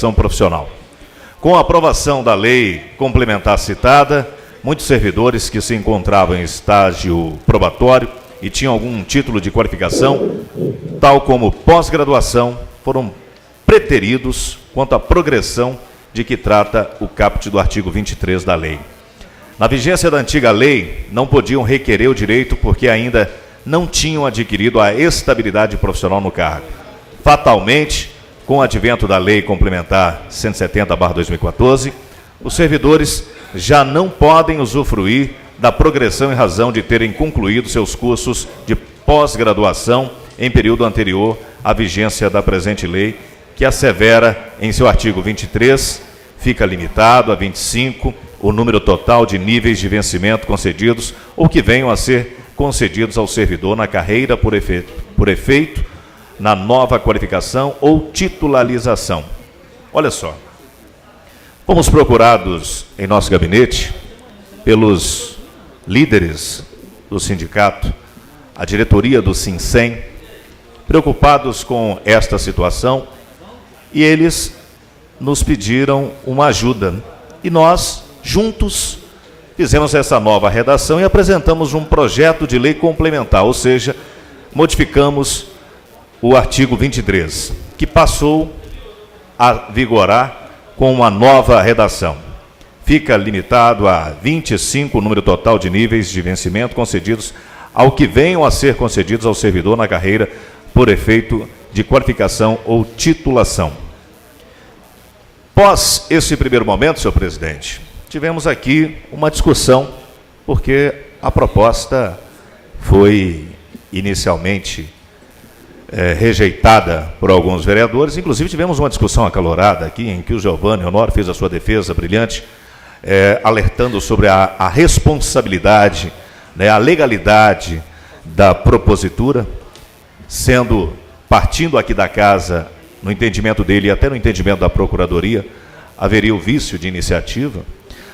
qualificação profissional. Com a aprovação da lei complementar citada, muitos servidores que se encontravam em estágio probatório e tinham algum título de qualificação, tal como pós-graduação, foram preteridos quanto à progressão de que trata o caput do artigo 23 da lei. Na vigência da antiga lei, não podiam requerer o direito porque ainda não tinham adquirido a estabilidade profissional no cargo. Fatalmente, com o advento da Lei Complementar 170/2014, os servidores já não podem usufruir da progressão em razão de terem concluído seus cursos de pós-graduação em período anterior à vigência da presente lei, que assevera em seu artigo 23, fica limitado a 25 o número total de níveis de vencimento concedidos ou que venham a ser concedidos ao servidor na carreira por efeito na nova qualificação ou titularização. Olha só, fomos procurados em nosso gabinete pelos líderes do sindicato, a diretoria do Sinsem, preocupados com esta situação, e eles nos pediram uma ajuda. E nós, juntos, fizemos essa nova redação e apresentamos um projeto de lei complementar, ou seja, modificamos o artigo 23, que passou a vigorar com uma nova redação. Fica limitado a 25 o número total de níveis de vencimento concedidos ao que venham a ser concedidos ao servidor na carreira por efeito de qualificação ou titulação. Após esse primeiro momento, senhor presidente, tivemos aqui uma discussão, porque a proposta foi inicialmente rejeitada por alguns vereadores. Inclusive tivemos uma discussão acalorada aqui, em que o Giovanni Honório fez a sua defesa brilhante, alertando sobre a responsabilidade, a legalidade da propositura, partindo aqui da casa, no entendimento dele e até no entendimento da Procuradoria, haveria o vício de iniciativa,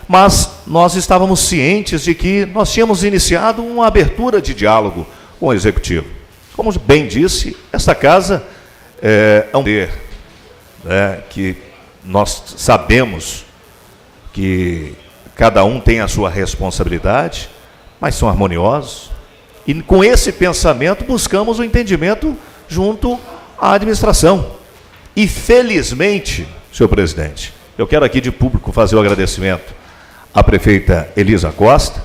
mas nós estávamos cientes de que nós tínhamos iniciado uma abertura de diálogo com o Executivo. Como bem disse, esta casa é um poder, que nós sabemos que cada um tem a sua responsabilidade, mas são harmoniosos, e com esse pensamento buscamos o entendimento junto à administração. E felizmente, senhor presidente, eu quero aqui de público fazer o agradecimento à prefeita Elisa Costa.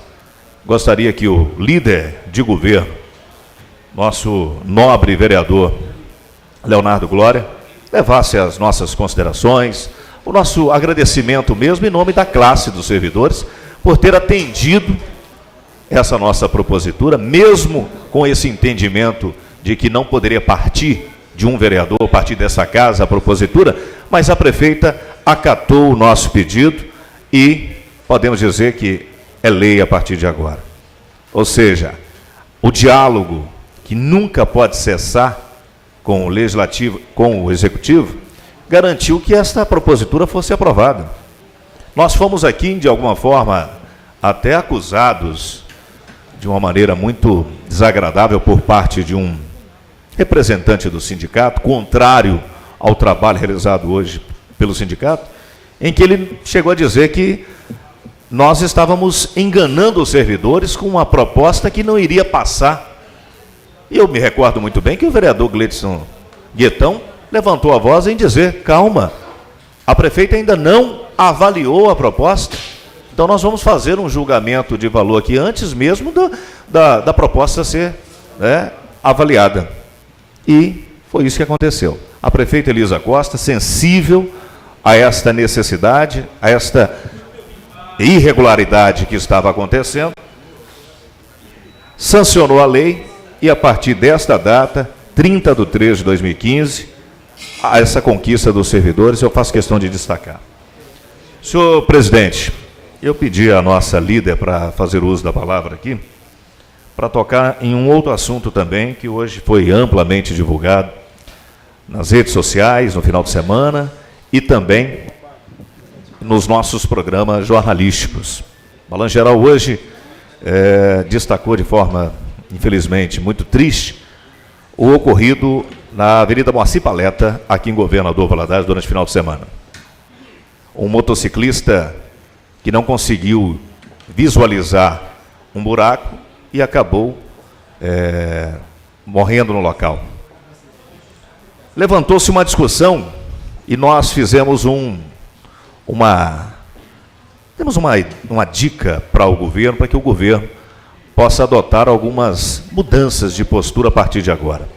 Gostaria que o líder de governo, nosso nobre vereador Leonardo Glória, levasse as nossas considerações, o nosso agradecimento mesmo em nome da classe dos servidores, por ter atendido essa nossa propositura, mesmo com esse entendimento de que não poderia partir de um vereador, partir dessa casa, a propositura, mas a prefeita acatou o nosso pedido e podemos dizer que é lei a partir de agora. Ou seja, o diálogo que nunca pode cessar com o Legislativo, com o Executivo, garantiu que esta propositura fosse aprovada. Nós fomos aqui, de alguma forma, até acusados de uma maneira muito desagradável por parte de um representante do sindicato, contrário ao trabalho realizado hoje pelo sindicato, em que ele chegou a dizer que nós estávamos enganando os servidores com uma proposta que não iria passar. E eu me recordo muito bem que o vereador Gleidson Guetão levantou a voz em dizer: calma, a prefeita ainda não avaliou a proposta, então nós vamos fazer um julgamento de valor aqui antes mesmo da proposta ser avaliada. E foi isso que aconteceu. A prefeita Elisa Costa, sensível a esta necessidade, a esta irregularidade que estava acontecendo, sancionou a lei e, a partir desta data, 30/3/2015, a essa conquista dos servidores, eu faço questão de destacar. Senhor presidente, eu pedi à nossa líder para fazer uso da palavra aqui, para tocar em um outro assunto também, que hoje foi amplamente divulgado nas redes sociais, no final de semana, e também nos nossos programas jornalísticos. O Balanço Geral hoje destacou de forma, infelizmente, muito triste, o ocorrido na Avenida Moacir Paleta, aqui em Governador Valadares, durante o final de semana. um motociclista que não conseguiu visualizar um buraco e acabou morrendo no local. Levantou-se uma discussão e nós fizemos uma dica para o governo, para que o governo possa adotar algumas mudanças de postura a partir de agora.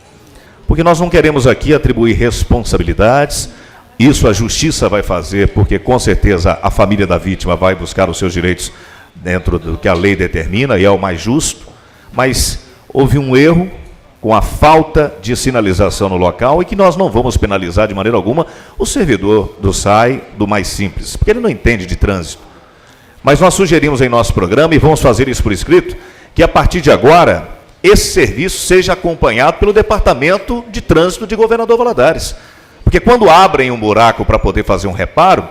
Porque nós não queremos aqui atribuir responsabilidades, isso a justiça vai fazer, porque com certeza a família da vítima vai buscar os seus direitos dentro do que a lei determina, e é o mais justo, mas houve um erro com a falta de sinalização no local e que nós não vamos penalizar de maneira alguma o servidor do SAI, do Mais Simples, porque ele não entende de trânsito. Mas nós sugerimos em nosso programa, e vamos fazer isso por escrito, que a partir de agora, esse serviço seja acompanhado pelo Departamento de Trânsito de Governador Valadares. Porque quando abrem um buraco para poder fazer um reparo,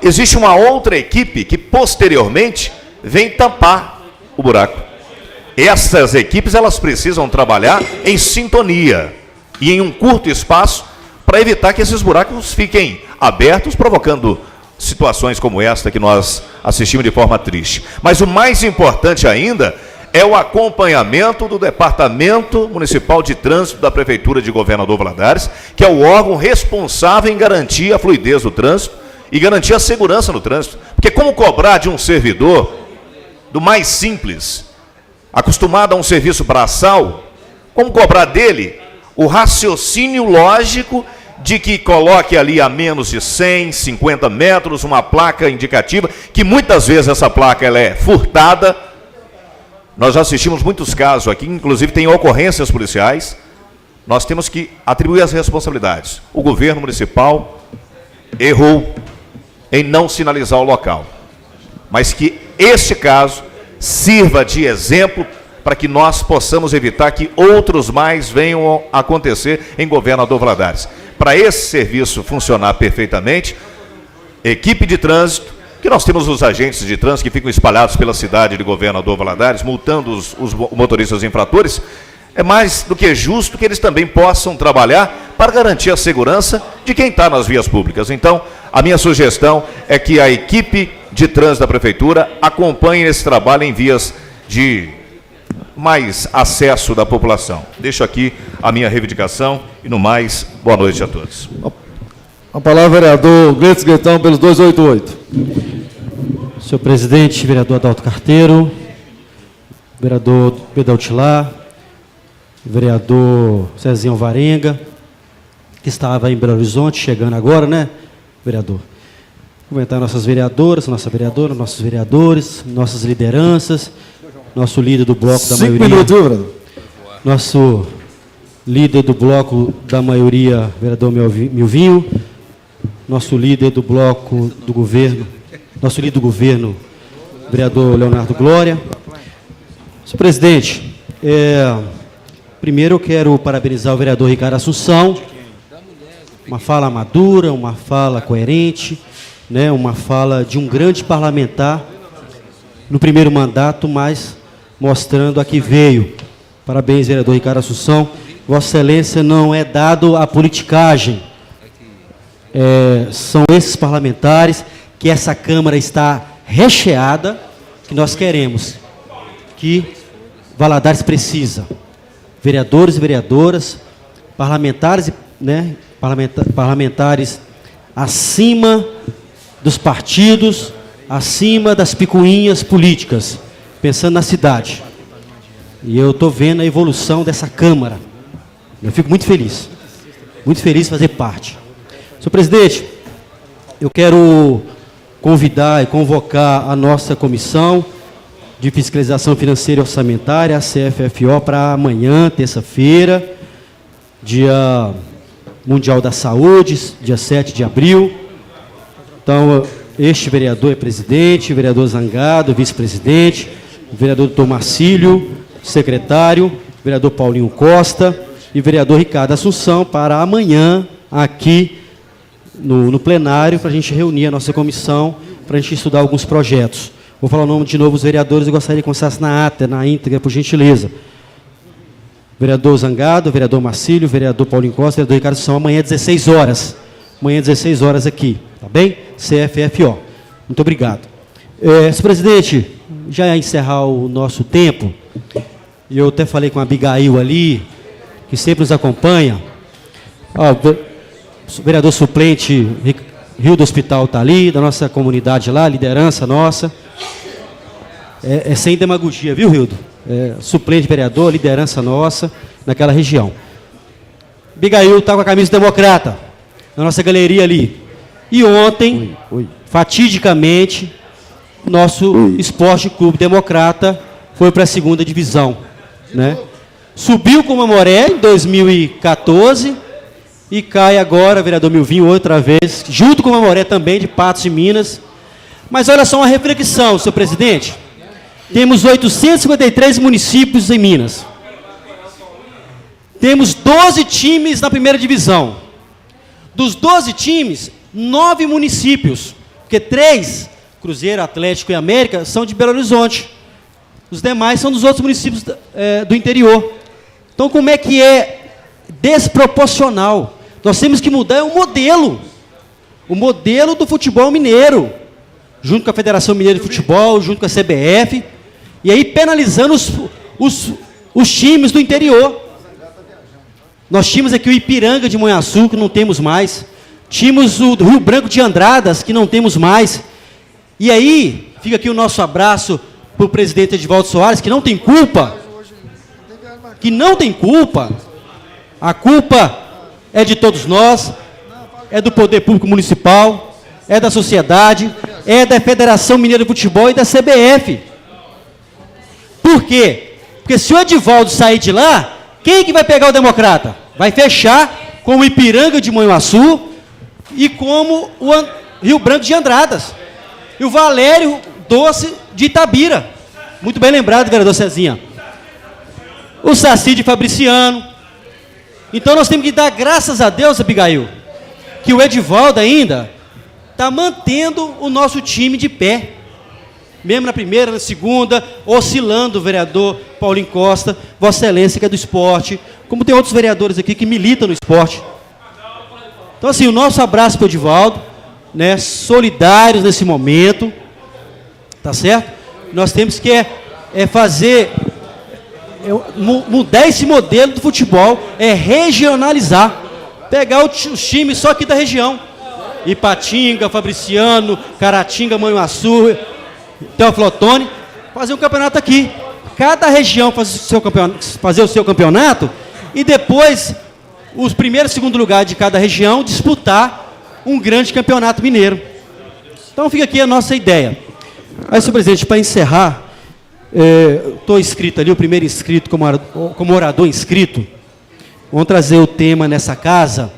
existe uma outra equipe que posteriormente vem tampar o buraco. Essas equipes, elas precisam trabalhar em sintonia e em um curto espaço para evitar que esses buracos fiquem abertos, provocando situações como esta que nós assistimos de forma triste. Mas o mais importante ainda é o acompanhamento do Departamento Municipal de Trânsito da Prefeitura de Governador Valadares, que é o órgão responsável em garantir a fluidez do trânsito e garantir a segurança no trânsito. Porque como cobrar de um servidor do Mais Simples, acostumado a um serviço braçal, como cobrar dele o raciocínio lógico de que coloque ali a menos de 100, 50 metros uma placa indicativa, que muitas vezes essa placa ela é furtada. Nós já assistimos muitos casos aqui, inclusive tem ocorrências policiais. Nós temos que atribuir as responsabilidades. O governo municipal errou em não sinalizar o local, mas que este caso sirva de exemplo para que nós possamos evitar que outros mais venham a acontecer em Governador Valadares. Para esse serviço funcionar perfeitamente, equipe de trânsito, que nós temos os agentes de trânsito que ficam espalhados pela cidade de Governador Valadares, multando os motoristas infratores, é mais do que justo que eles também possam trabalhar para garantir a segurança de quem está nas vias públicas. Então, a minha sugestão é que a equipe de trânsito da Prefeitura acompanhe esse trabalho em vias de mais acesso da população. Deixo aqui a minha reivindicação e, no mais, boa noite a todos. A palavra, vereador Gleitson Gaetão, pelos 288. Senhor presidente, vereador Adalto Carteiro, vereador Pedro Altilar, vereador Cezinho Alvarenga, que estava em Belo Horizonte, chegando agora, né, vereador? Comentar nossas vereadoras, nossa vereadora, nossos vereadores, nossas lideranças, nosso líder do bloco da maioria. 5 minutos, vereador. Nosso líder do bloco da maioria, vereador Milvinho, nosso líder do bloco do governo, nosso líder do governo, vereador Leonardo Glória. Senhor presidente, primeiro eu quero parabenizar o vereador Ricardo Assunção, uma fala madura, uma fala coerente, né, uma fala de um grande parlamentar no primeiro mandato, mas mostrando a que veio. Parabéns, vereador Ricardo Assunção. Vossa Excelência não é dado à politicagem. São esses parlamentares que essa Câmara está recheada, que nós queremos, que Valadares precisa. Vereadores e vereadoras, parlamentares, né, parlamentares acima dos partidos, acima das picuinhas políticas, pensando na cidade. E eu estou vendo a evolução dessa Câmara. Eu fico muito feliz de fazer parte. Senhor presidente, eu quero convidar e convocar a nossa Comissão de Fiscalização Financeira e Orçamentária, a CFFO, para amanhã, terça-feira, Dia Mundial da Saúde, dia 7 de abril. Então, este vereador é presidente, o vereador Zangado, vice-presidente, o vereador Dr. Marcílio, secretário, o vereador Paulinho Costa e o vereador Ricardo Assunção, para amanhã, aqui no plenário, para a gente reunir a nossa comissão, para a gente estudar alguns projetos. Vou falar o nome de novo dos vereadores, eu gostaria que constasse na ata, na íntegra, por gentileza. Vereador Zangado, vereador Marcílio, vereador Paulinho Costa, vereador Ricardo Assunção, amanhã às 16 horas. amanhã, 16 horas aqui, tá bem? CFFO. Muito obrigado. Senhor presidente, já ia encerrar o nosso tempo, e eu até falei com a Abigail ali, que sempre nos acompanha. O vereador suplente Rio do Hospital está ali, da nossa comunidade lá, liderança nossa. É sem demagogia, viu, Rildo? Suplente vereador, liderança nossa, naquela região. Abigail está com a camisa democrata, na nossa galeria ali. E ontem, fatidicamente, o nosso Esporte Clube Democrata foi para a 2ª divisão, né? Subiu com o Mamoré em 2014 e cai agora, vereador Milvinho, outra vez, junto com o Mamoré também, de Patos de Minas. Mas olha só uma reflexão, senhor presidente. Temos 853 municípios em Minas. Temos 12 times na 1ª divisão. Dos 12 times, 9 municípios, porque 3, Cruzeiro, Atlético e América, são de Belo Horizonte. Os demais são dos outros municípios do interior. Então, como é que é desproporcional? Nós temos que mudar o modelo do futebol mineiro, junto com a Federação Mineira de Futebol, junto com a CBF, e aí penalizando os times do interior. Nós tínhamos aqui o Ipiranga de Monhaçu, que não temos mais. Tínhamos o Rio Branco de Andradas, que não temos mais. E aí, fica aqui o nosso abraço para o presidente Edivaldo Soares, que não tem culpa. A culpa é de todos nós, é do Poder Público Municipal, é da sociedade, é da Federação Mineira de Futebol e da CBF. Por quê? Porque se o Edivaldo sair de lá, quem que vai pegar o Democrata? Vai fechar com o Ipiranga de Monhaçu e como o Rio Branco de Andradas. E o Valério Doce de Itabira. Muito bem lembrado, vereador Cezinha. O Saci de Fabriciano. Então nós temos que dar graças a Deus, Abigail, que o Edivaldo ainda está mantendo o nosso time de pé. Mesmo na 1ª, na 2ª, oscilando o vereador Paulinho Costa, Vossa Excelência, que é do esporte, como tem outros vereadores aqui que militam no esporte. Então, assim, o nosso abraço para o Edivaldo, né, solidários nesse momento, tá certo? Nós temos que mudar esse modelo do futebol, regionalizar, pegar os times só aqui da região, Ipatinga, Fabriciano, Caratinga, Manhuaçu, Teoflotone, fazer um campeonato aqui. Cada região fazer o seu campeonato e depois os primeiros e 2º lugar de cada região disputar um grande campeonato mineiro. Então fica aqui a nossa ideia. Aí, senhor presidente, para encerrar, estou inscrito ali, o primeiro inscrito como orador inscrito. Vamos trazer o tema nessa casa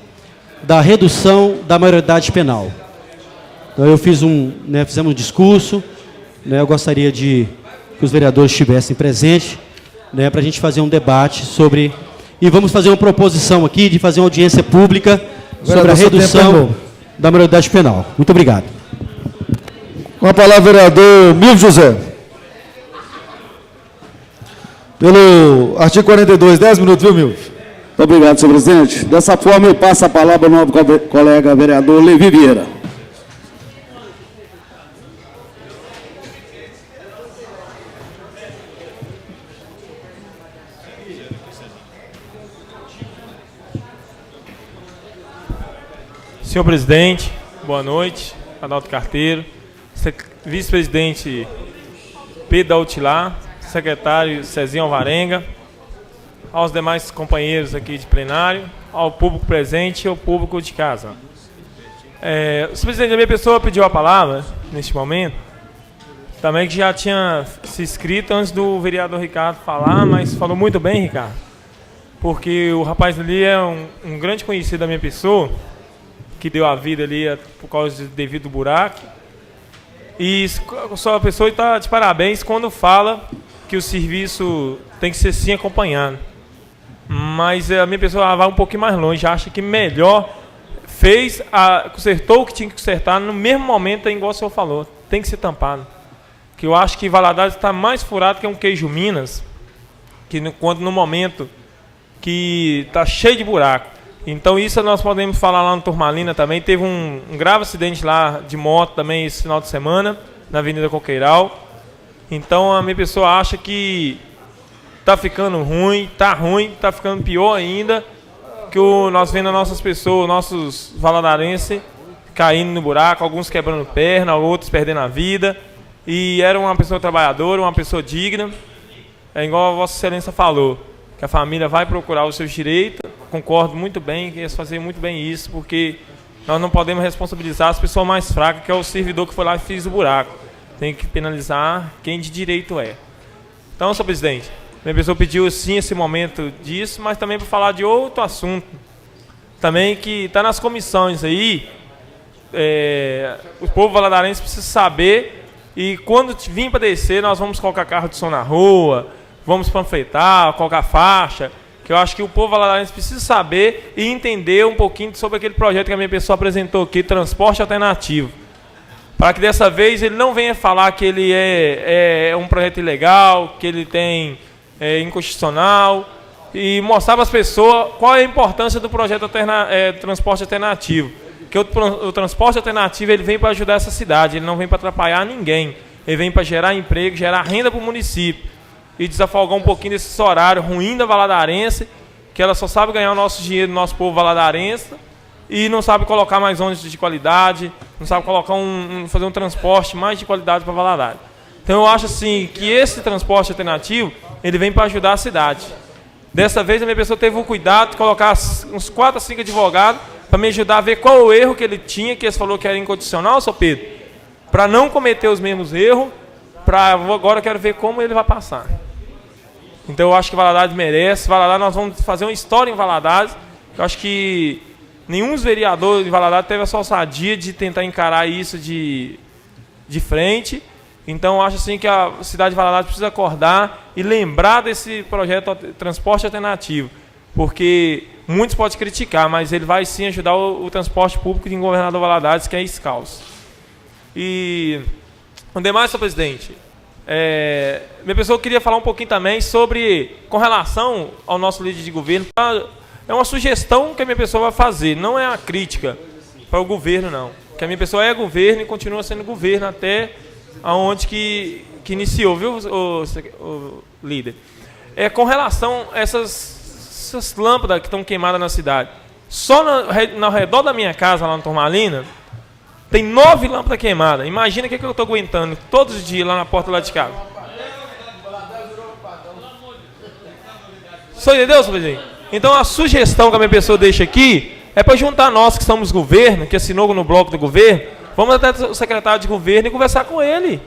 da redução da maioridade penal. Então eu fizemos um discurso, né, eu gostaria que os vereadores estivessem presentes, né, para a gente fazer um debate sobre... E vamos fazer uma proposição aqui de fazer uma audiência pública sobre a redução da maioridade penal. Muito obrigado. Com a palavra, vereador Milton José. Pelo artigo 42, 10 minutos, viu, Milton? Muito obrigado, senhor presidente. Dessa forma, eu passo a palavra ao novo colega vereador Levi Vieira. Senhor presidente, boa noite. Adalto Carteiro, vice-presidente Pedro Altilar, secretário Cezinha Alvarenga, aos demais companheiros aqui de plenário, ao público presente e ao público de casa. O presidente, a minha pessoa pediu a palavra neste momento, também que já tinha se inscrito antes do vereador Ricardo falar, mas falou muito bem, Ricardo, porque o rapaz ali é um grande conhecido da minha pessoa, que deu a vida ali por causa devido ao buraco. E só a pessoa está de parabéns quando fala que o serviço tem que ser sim acompanhado. Mas a minha pessoa vai um pouquinho mais longe, acha que melhor consertou o que tinha que consertar no mesmo momento, igual o senhor falou, tem que ser tampado. Que eu acho que Valadares está mais furado que um queijo Minas, quando no momento que está cheio de buraco. Então isso nós podemos falar lá no Turmalina também. Teve um grave acidente lá de moto também esse final de semana, na Avenida Coqueiral. Então a minha pessoa acha que está ficando ruim, está ficando pior ainda, que nós vendo as nossas pessoas, nossos valadarenses caindo no buraco, alguns quebrando perna, outros perdendo a vida. E era uma pessoa trabalhadora, uma pessoa digna. É igual a Vossa Excelência falou, que a família vai procurar os seus direitos. Concordo muito bem, que eles fazem muito bem isso, porque nós não podemos responsabilizar as pessoas mais fracas, que é o servidor que foi lá e fez o buraco. Tem que penalizar quem de direito é. Então, senhor presidente, minha pessoa pediu sim esse momento disso, mas também para falar de outro assunto, também que está nas comissões aí, o povo valadarense precisa saber, e quando vir para descer, nós vamos colocar carro de som na rua, vamos panfletar, colocar faixa, que eu acho que o povo valadarense precisa saber e entender um pouquinho sobre aquele projeto que a minha pessoa apresentou aqui, transporte alternativo. Para que dessa vez ele não venha falar que ele é um projeto ilegal, que ele inconstitucional, e mostrar para as pessoas qual é a importância do projeto transporte alternativo. Que o transporte alternativo ele vem para ajudar essa cidade, ele não vem para atrapalhar ninguém. Ele vem para gerar emprego, gerar renda para o município. E desafogar um pouquinho desse horário ruim da valadarense, que ela só sabe ganhar o nosso dinheiro, o nosso povo valadarense, e não sabe colocar mais ônibus de qualidade, não sabe colocar fazer um transporte mais de qualidade para Valadares. Então eu acho assim que esse transporte alternativo, ele vem para ajudar a cidade. Dessa vez a minha pessoa teve o cuidado de colocar uns 4 a 5 advogados para me ajudar a ver qual o erro que ele tinha, que ele falou que era incondicional, seu Pedro, para não cometer os mesmos erros, agora eu quero ver como ele vai passar. Então eu acho que Valadares merece. Valadares, nós vamos fazer uma história em Valadares. Eu acho que nenhum dos vereadores de Valadares teve essa ousadia de tentar encarar isso de frente. Então eu acho assim que a cidade de Valadares precisa acordar e lembrar desse projeto transporte alternativo. Porque muitos podem criticar, mas ele vai sim ajudar o transporte público de Governador Valadares, que é escalso. E o demais, senhor presidente, minha pessoa queria falar um pouquinho também com relação ao nosso líder de governo. É uma sugestão que a minha pessoa vai fazer, não é uma crítica para o governo, não. Que a minha pessoa é governo e continua sendo governo até aonde que iniciou, viu, o líder? Com relação a essas lâmpadas que estão queimadas na cidade. Só ao redor da minha casa, lá no Turmalina, tem 9 lâmpadas queimadas. Imagina o que eu estou aguentando todos os dias lá na porta lá de casa. Só entendeu, senhor presidente? Então a sugestão que a minha pessoa deixa aqui é para juntar nós que somos governo, que assinou no bloco do governo, vamos até o secretário de governo e conversar com ele.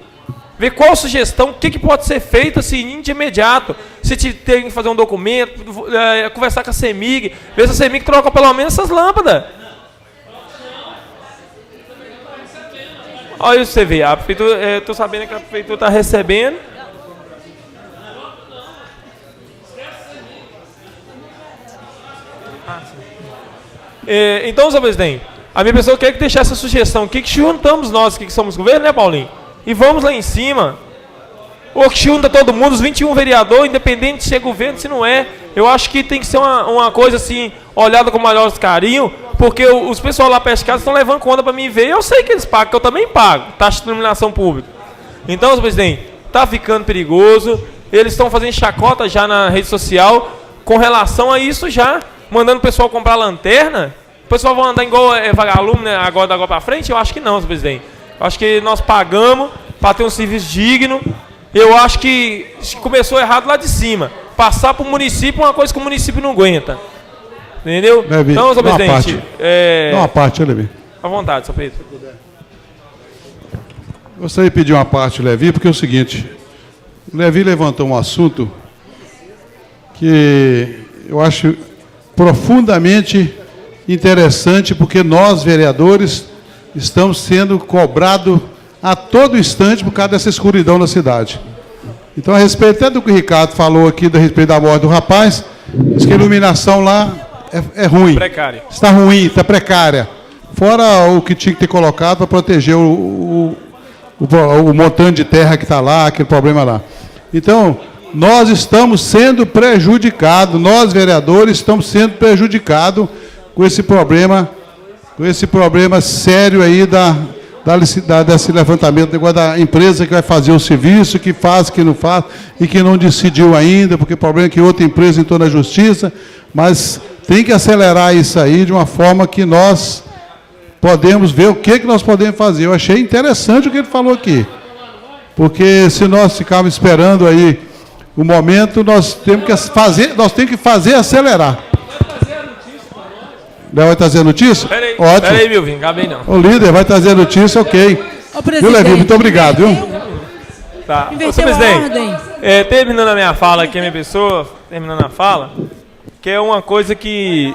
Ver qual sugestão, o que pode ser feito assim, de imediato. Se tem que fazer um documento, conversar com a CEMIG, ver se a CEMIG troca pelo menos essas lâmpadas. Olha isso, você vê, a prefeitura, estou sabendo que a prefeitura está recebendo. Então, senhor presidente, a minha pessoa quer que deixar essa sugestão aqui, que juntamos nós que somos governo, né, Paulinho? E vamos lá em cima. Ou que junta todo mundo, os 21 vereadores, independente se é governo, se não é. Eu acho que tem que ser uma coisa assim, olhada com maior carinho, porque os pessoal lá perto de casa estão levando conta para mim ver. Eu sei que eles pagam, que eu também pago, taxa de iluminação pública. Então, senhor presidente, está ficando perigoso. Eles estão fazendo chacota já na rede social com relação a isso já. Mandando o pessoal comprar lanterna. O pessoal vai andar igual vagalume, né, agora para frente? Eu acho que não, senhor presidente. Eu acho que nós pagamos para ter um serviço digno. Eu acho que começou errado lá de cima. Passar para o município é uma coisa que o município não aguenta. Entendeu? Levi, então, senhor presidente... Dá uma parte, Levi. À vontade, senhor Pedro. Gostaria de pedir uma parte, Levi, porque é o seguinte. O Levi levantou um assunto que eu acho profundamente interessante, porque nós, vereadores, estamos sendo cobrados a todo instante por causa dessa escuridão na cidade. Então, a respeito até do que o Ricardo falou aqui, a respeito da morte do rapaz, diz que a iluminação lá é ruim. Precária. Está ruim, está precária. Fora o que tinha que ter colocado para proteger o montante de terra que está lá, aquele problema lá. Então, nós estamos sendo prejudicados, nós, vereadores, estamos sendo prejudicados com esse problema sério aí desse levantamento, negócio da empresa que vai fazer o serviço, que faz, que não faz, e que não decidiu ainda, porque o problema é que outra empresa entrou na justiça, mas tem que acelerar isso aí de uma forma que nós podemos ver o que nós podemos fazer. Eu achei interessante o que ele falou aqui, porque se nós ficarmos esperando aí o momento, nós temos que fazer acelerar. Léo vai trazer a notícia? Ótimo. Peraí, Milvinho, acabei não. O líder vai trazer a notícia, ok. Viu, Levi? Muito obrigado, viu? Tá. Senhor presidente, terminando a minha fala aqui, a minha pessoa, terminando a fala, que é uma coisa que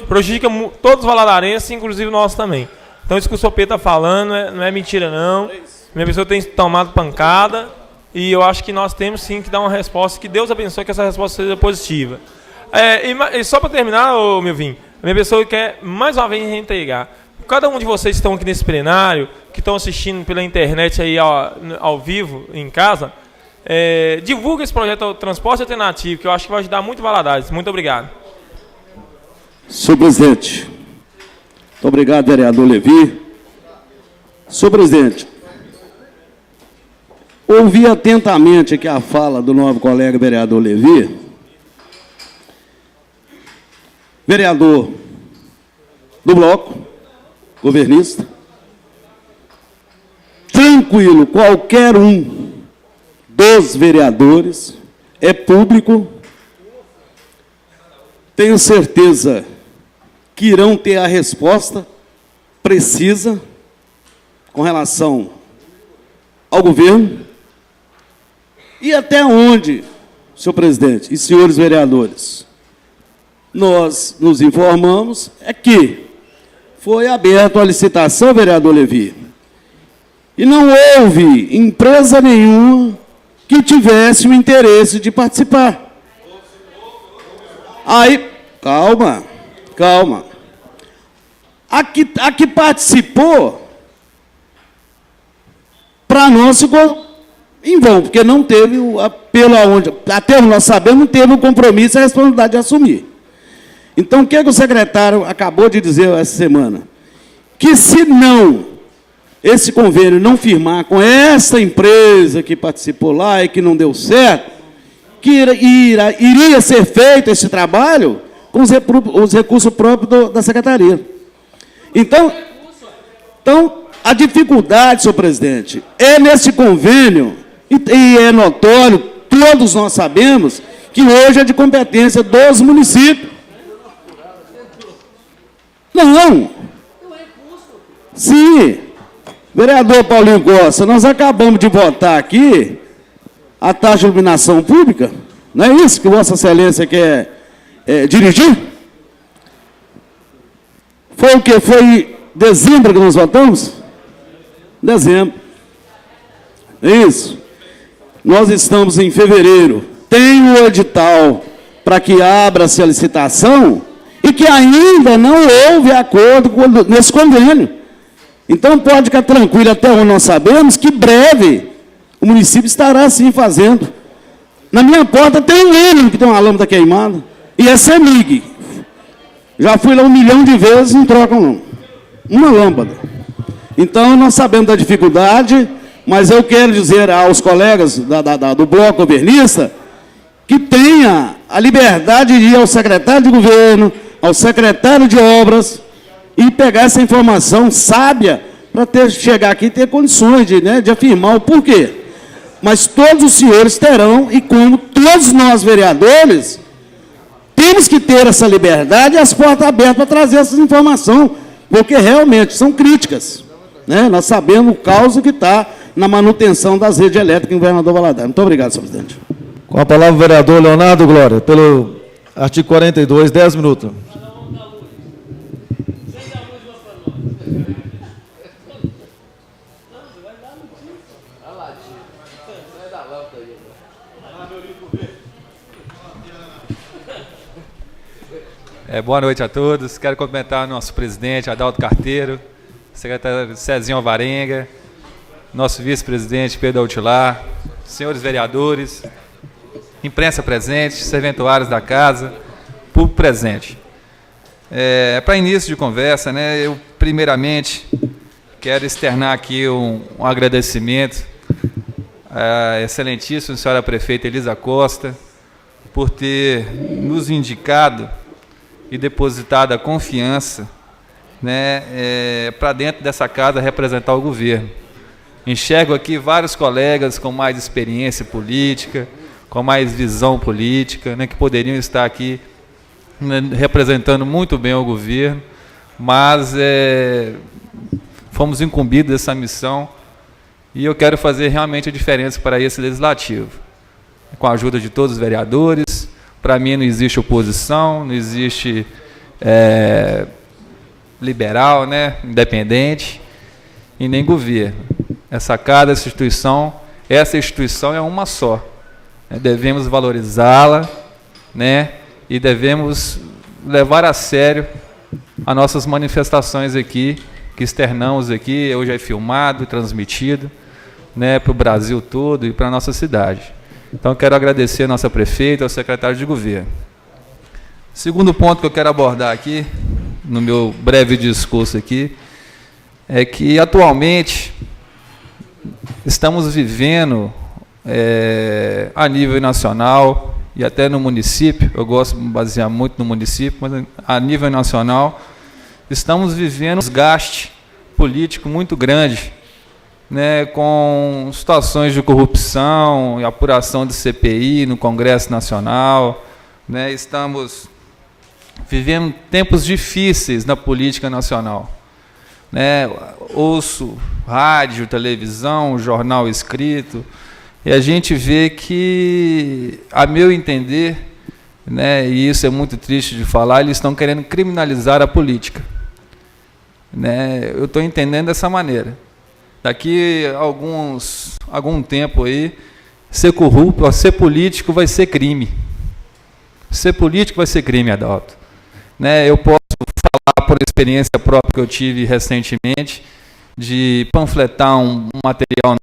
prejudica todos os valadarenses, inclusive nós também. Então isso que o senhor Pedro está falando não é mentira, não. Minha pessoa tem tomado pancada e eu acho que nós temos sim que dar uma resposta, que Deus abençoe que essa resposta seja positiva. E só para terminar, Milvinho, a minha pessoa quer mais uma vez reintegrar. Cada um de vocês que estão aqui nesse plenário, que estão assistindo pela internet aí ao vivo, em casa, divulga esse projeto do transporte alternativo, que eu acho que vai ajudar muito Valadares. Muito obrigado. Senhor presidente, muito obrigado, vereador Levi. Senhor presidente, ouvi atentamente aqui a fala do novo colega vereador Levi. Vereador do bloco, governista, tranquilo, qualquer um dos vereadores é público, tenho certeza que irão ter a resposta precisa com relação ao governo e até onde, senhor presidente e senhores vereadores, nós nos informamos que foi aberta a licitação, vereador Levi, e não houve empresa nenhuma que tivesse o interesse de participar. Aí, calma. A que participou, para nós ficou em vão, porque não teve, até onde nós sabemos, não teve o compromisso e a responsabilidade de assumir. Então, o que o secretário acabou de dizer essa semana? Que se esse convênio não firmar com essa empresa que participou lá e que não deu certo, que iria ser feito esse trabalho com os recursos próprios da secretaria. Então, a dificuldade, senhor presidente, é nesse convênio, e é notório, todos nós sabemos, que hoje é de competência dos municípios. Não. Sim. Vereador Paulinho Costa, nós acabamos de votar aqui a taxa de iluminação pública. Não é isso que Vossa Excelência quer dirigir? Foi o quê? Foi dezembro que nós votamos? Dezembro. É isso. Nós estamos em fevereiro. Tem o edital para que abra-se a licitação e que ainda não houve acordo nesse convênio. Então, pode ficar tranquilo, até onde nós sabemos, que breve o município estará, assim, fazendo. Na minha porta tem um Lênin que tem uma lâmpada queimada, e é CEMIG. Já fui lá 1 milhão de vezes, não trocam, não. Uma lâmpada. Então, nós sabemos da dificuldade, mas eu quero dizer aos colegas do bloco governista que tenha a liberdade de ir ao secretário de governo, ao secretário de obras, e pegar essa informação sábia para chegar aqui e ter condições de afirmar o porquê. Mas todos os senhores terão, e como todos nós vereadores, temos que ter essa liberdade e as portas abertas para trazer essa informação, porque realmente são críticas. Nós sabemos o caos que está na manutenção das redes elétricas em Governador Valadares. Muito obrigado, senhor presidente. Com a palavra o vereador Leonardo Glória, pelo artigo 42, 10 minutos. Boa noite a todos. Quero cumprimentar nosso presidente, Adalto Carteiro, secretário Cezinho Alvarenga, nosso vice-presidente, Pedro Altilar, senhores vereadores, imprensa presente, serventuários da casa, público presente. Para início de conversa, né, eu primeiramente quero externar aqui um agradecimento à excelentíssima senhora prefeita Elisa Costa por ter nos indicado e depositado a confiança, né, para dentro dessa casa representar o governo. Enxergo aqui vários colegas com mais experiência política, com mais visão política, né, que poderiam estar aqui, né, representando muito bem o governo, mas fomos incumbidos dessa missão e eu quero fazer realmente a diferença para esse legislativo. Com a ajuda de todos os vereadores, para mim não existe oposição, não existe liberal, né, independente, e nem governo. Essa instituição é uma só. Devemos valorizá-la, né, e devemos levar a sério as nossas manifestações aqui, que externamos aqui, hoje é filmado e transmitido, né, para o Brasil todo e para a nossa cidade. Então, quero agradecer a nossa prefeita, ao secretário de governo. Segundo ponto que eu quero abordar aqui, no meu breve discurso aqui, é que, atualmente, estamos vivendo, a nível nacional e até no município, eu gosto de me basear muito no município, mas a nível nacional, estamos vivendo um desgaste político muito grande, né, com situações de corrupção e apuração de CPI no Congresso Nacional, né, estamos vivendo tempos difíceis na política nacional, né, ouço rádio, televisão, jornal escrito, e a gente vê que, a meu entender, né, e isso é muito triste de falar, eles estão querendo criminalizar a política, né, eu estou entendendo dessa maneira. Daqui a algum tempo aí, ser corrupto, ser político vai ser crime. Ser político vai ser crime, Adalto. Né, eu posso falar por experiência própria que eu tive recentemente, de panfletar um material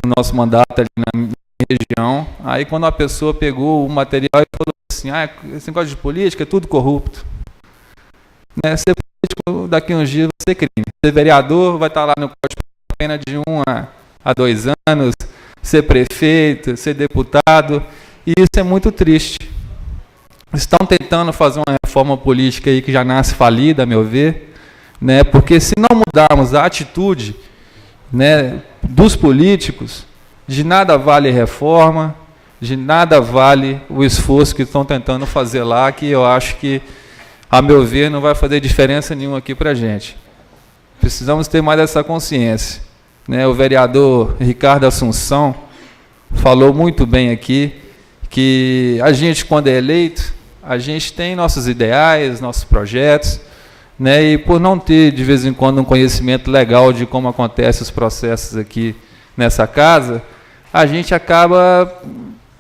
no nosso mandato ali na minha região. Aí quando a pessoa pegou o material e falou assim, esse negócio de política é tudo corrupto. Né, ser político daqui a uns dias vai ser crime. Ser vereador vai estar lá no Código de pena de 1 a 2 anos, ser prefeito, ser deputado, e isso é muito triste. Estão tentando fazer uma reforma política aí que já nasce falida, a meu ver, né, porque se não mudarmos a atitude, né, dos políticos, de nada vale reforma, de nada vale o esforço que estão tentando fazer lá, que eu acho que, a meu ver, não vai fazer diferença nenhuma aqui para a gente. Precisamos ter mais essa consciência. Né? O vereador Ricardo Assunção falou muito bem aqui que a gente, quando é eleito, a gente tem nossos ideais, nossos projetos, né? E por não ter, de vez em quando, um conhecimento legal de como acontecem os processos aqui nessa casa, a gente acaba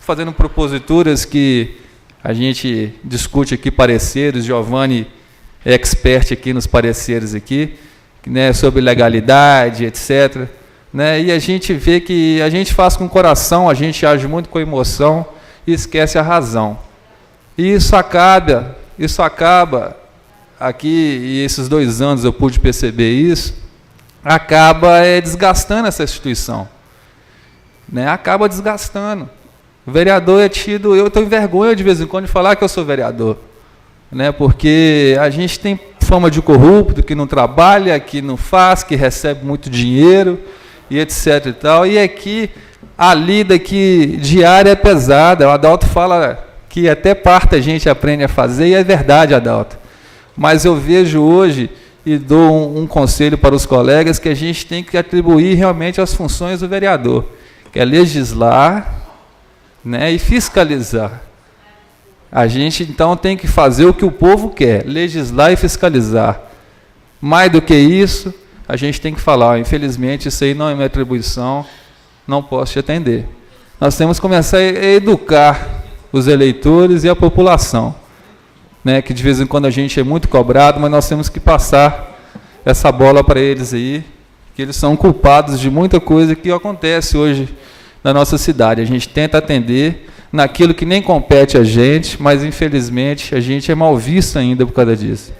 fazendo proposituras que a gente discute aqui pareceres, Giovanni é expert aqui nos pareceres aqui, né, sobre legalidade, etc. Né, e a gente vê que a gente faz com o coração, a gente age muito com emoção e esquece a razão. E isso acaba aqui, e esses 2 anos eu pude perceber isso, acaba desgastando essa instituição. Né, acaba desgastando. O vereador é tido, eu estou em vergonha de vez em quando de falar que eu sou vereador, né, porque a gente tem fama de corrupto, que não trabalha, que não faz, que recebe muito dinheiro, e etc. e tal, e aqui a lida aqui diária é pesada. O Adalto fala que até parte a gente aprende a fazer, e é verdade, Adalto. Mas eu vejo hoje, e dou um conselho para os colegas, que a gente tem que atribuir realmente as funções do vereador, que é legislar, né, e fiscalizar. A gente, então, tem que fazer o que o povo quer, legislar e fiscalizar. Mais do que isso, a gente tem que falar, infelizmente, isso aí não é minha atribuição, não posso te atender. Nós temos que começar a educar os eleitores e a população, né, que de vez em quando a gente é muito cobrado, mas nós temos que passar essa bola para eles aí, que eles são culpados de muita coisa que acontece hoje na nossa cidade. A gente tenta atender, naquilo que nem compete a gente, mas infelizmente a gente é mal visto ainda por causa disso.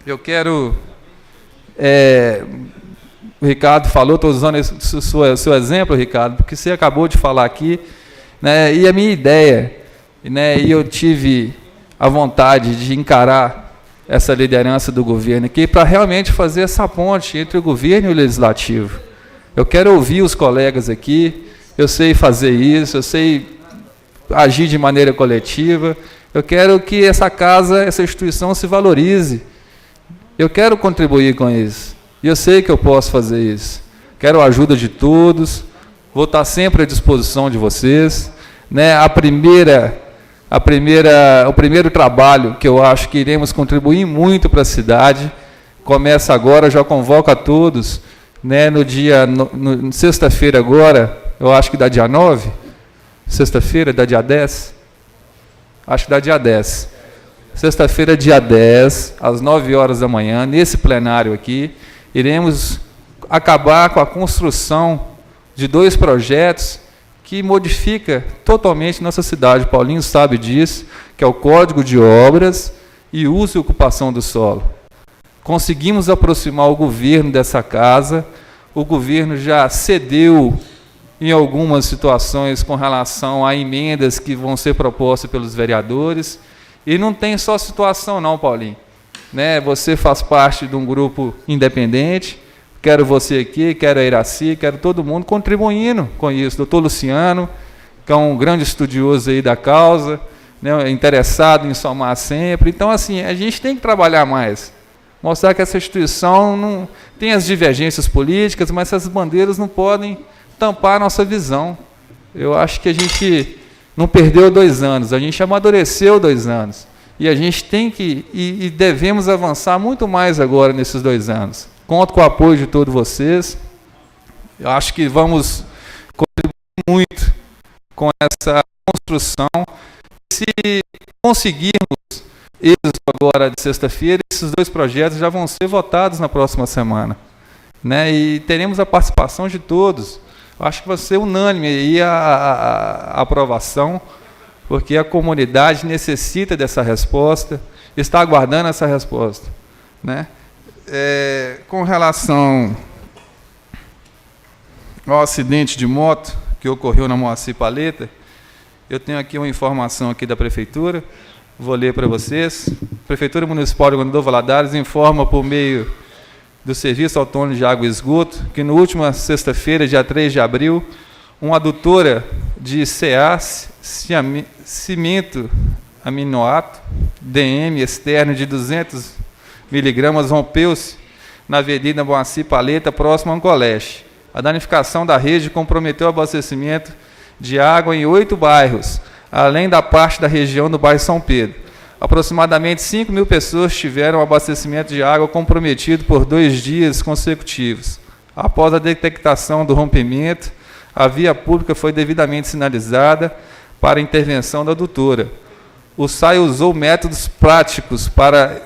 Eu quero... o Ricardo falou, estou usando o seu exemplo, Ricardo, porque você acabou de falar aqui, né, e a minha ideia, né, e eu tive a vontade de encarar essa liderança do governo aqui para realmente fazer essa ponte entre o governo e o legislativo. Eu quero ouvir os colegas aqui, eu sei fazer isso, eu sei agir de maneira coletiva, eu quero que essa casa, essa instituição se valorize. Eu quero contribuir com isso. E eu sei que eu posso fazer isso. Quero a ajuda de todos, vou estar sempre à disposição de vocês, né? O primeiro trabalho que eu acho que iremos contribuir muito para a cidade, começa agora, já convoco a todos, né, sexta-feira agora, eu acho que dá dia 9, sexta-feira dá dia 10, acho que dá dia 10. Sexta-feira, dia 10, às 9 horas da manhã, nesse plenário aqui, iremos acabar com a construção de 2 projetos que modifica totalmente nossa cidade. O Paulinho sabe disso, que é o Código de Obras e Uso e Ocupação do Solo. Conseguimos aproximar o governo dessa casa, o governo já cedeu em algumas situações com relação a emendas que vão ser propostas pelos vereadores, e não tem só situação não, Paulinho. Né? Você faz parte de um grupo independente, quero você aqui, quero a Iraci, quero todo mundo contribuindo com isso. Doutor Luciano, que é um grande estudioso aí da causa, né, interessado em somar sempre. Então, assim, a gente tem que trabalhar mais. Mostrar que essa instituição não tem as divergências políticas, mas essas bandeiras não podem tampar a nossa visão. Eu acho que a gente não perdeu 2 anos, a gente amadureceu 2 anos. E a gente tem que, e devemos avançar muito mais agora nesses 2 anos. Conto com o apoio de todos vocês. Eu acho que vamos contribuir muito com essa construção. Se conseguirmos êxito agora de sexta-feira, esses 2 projetos já vão ser votados na próxima semana, né? E teremos a participação de todos. Eu acho que vai ser unânime aí a aprovação, porque a comunidade necessita dessa resposta, está aguardando essa resposta, né? Com relação ao acidente de moto que ocorreu na Moacir Paleta, eu tenho aqui uma informação aqui da Prefeitura, vou ler para vocês. A Prefeitura Municipal de Governador Valadares informa por meio do Serviço Autônomo de Água e Esgoto que, na última sexta-feira, dia 3 de abril, uma adutora de CA, cimento aminoato, DM externo de 200 miligramas, rompeu-se na Avenida Moacir Paleta, próximo a Ancoleste. A danificação da rede comprometeu o abastecimento de água em 8 bairros, além da parte da região do bairro São Pedro. Aproximadamente 5.000 pessoas tiveram o abastecimento de água comprometido por 2 dias consecutivos. Após a detectação do rompimento, a via pública foi devidamente sinalizada para a intervenção da adutora. O SAI usou métodos práticos para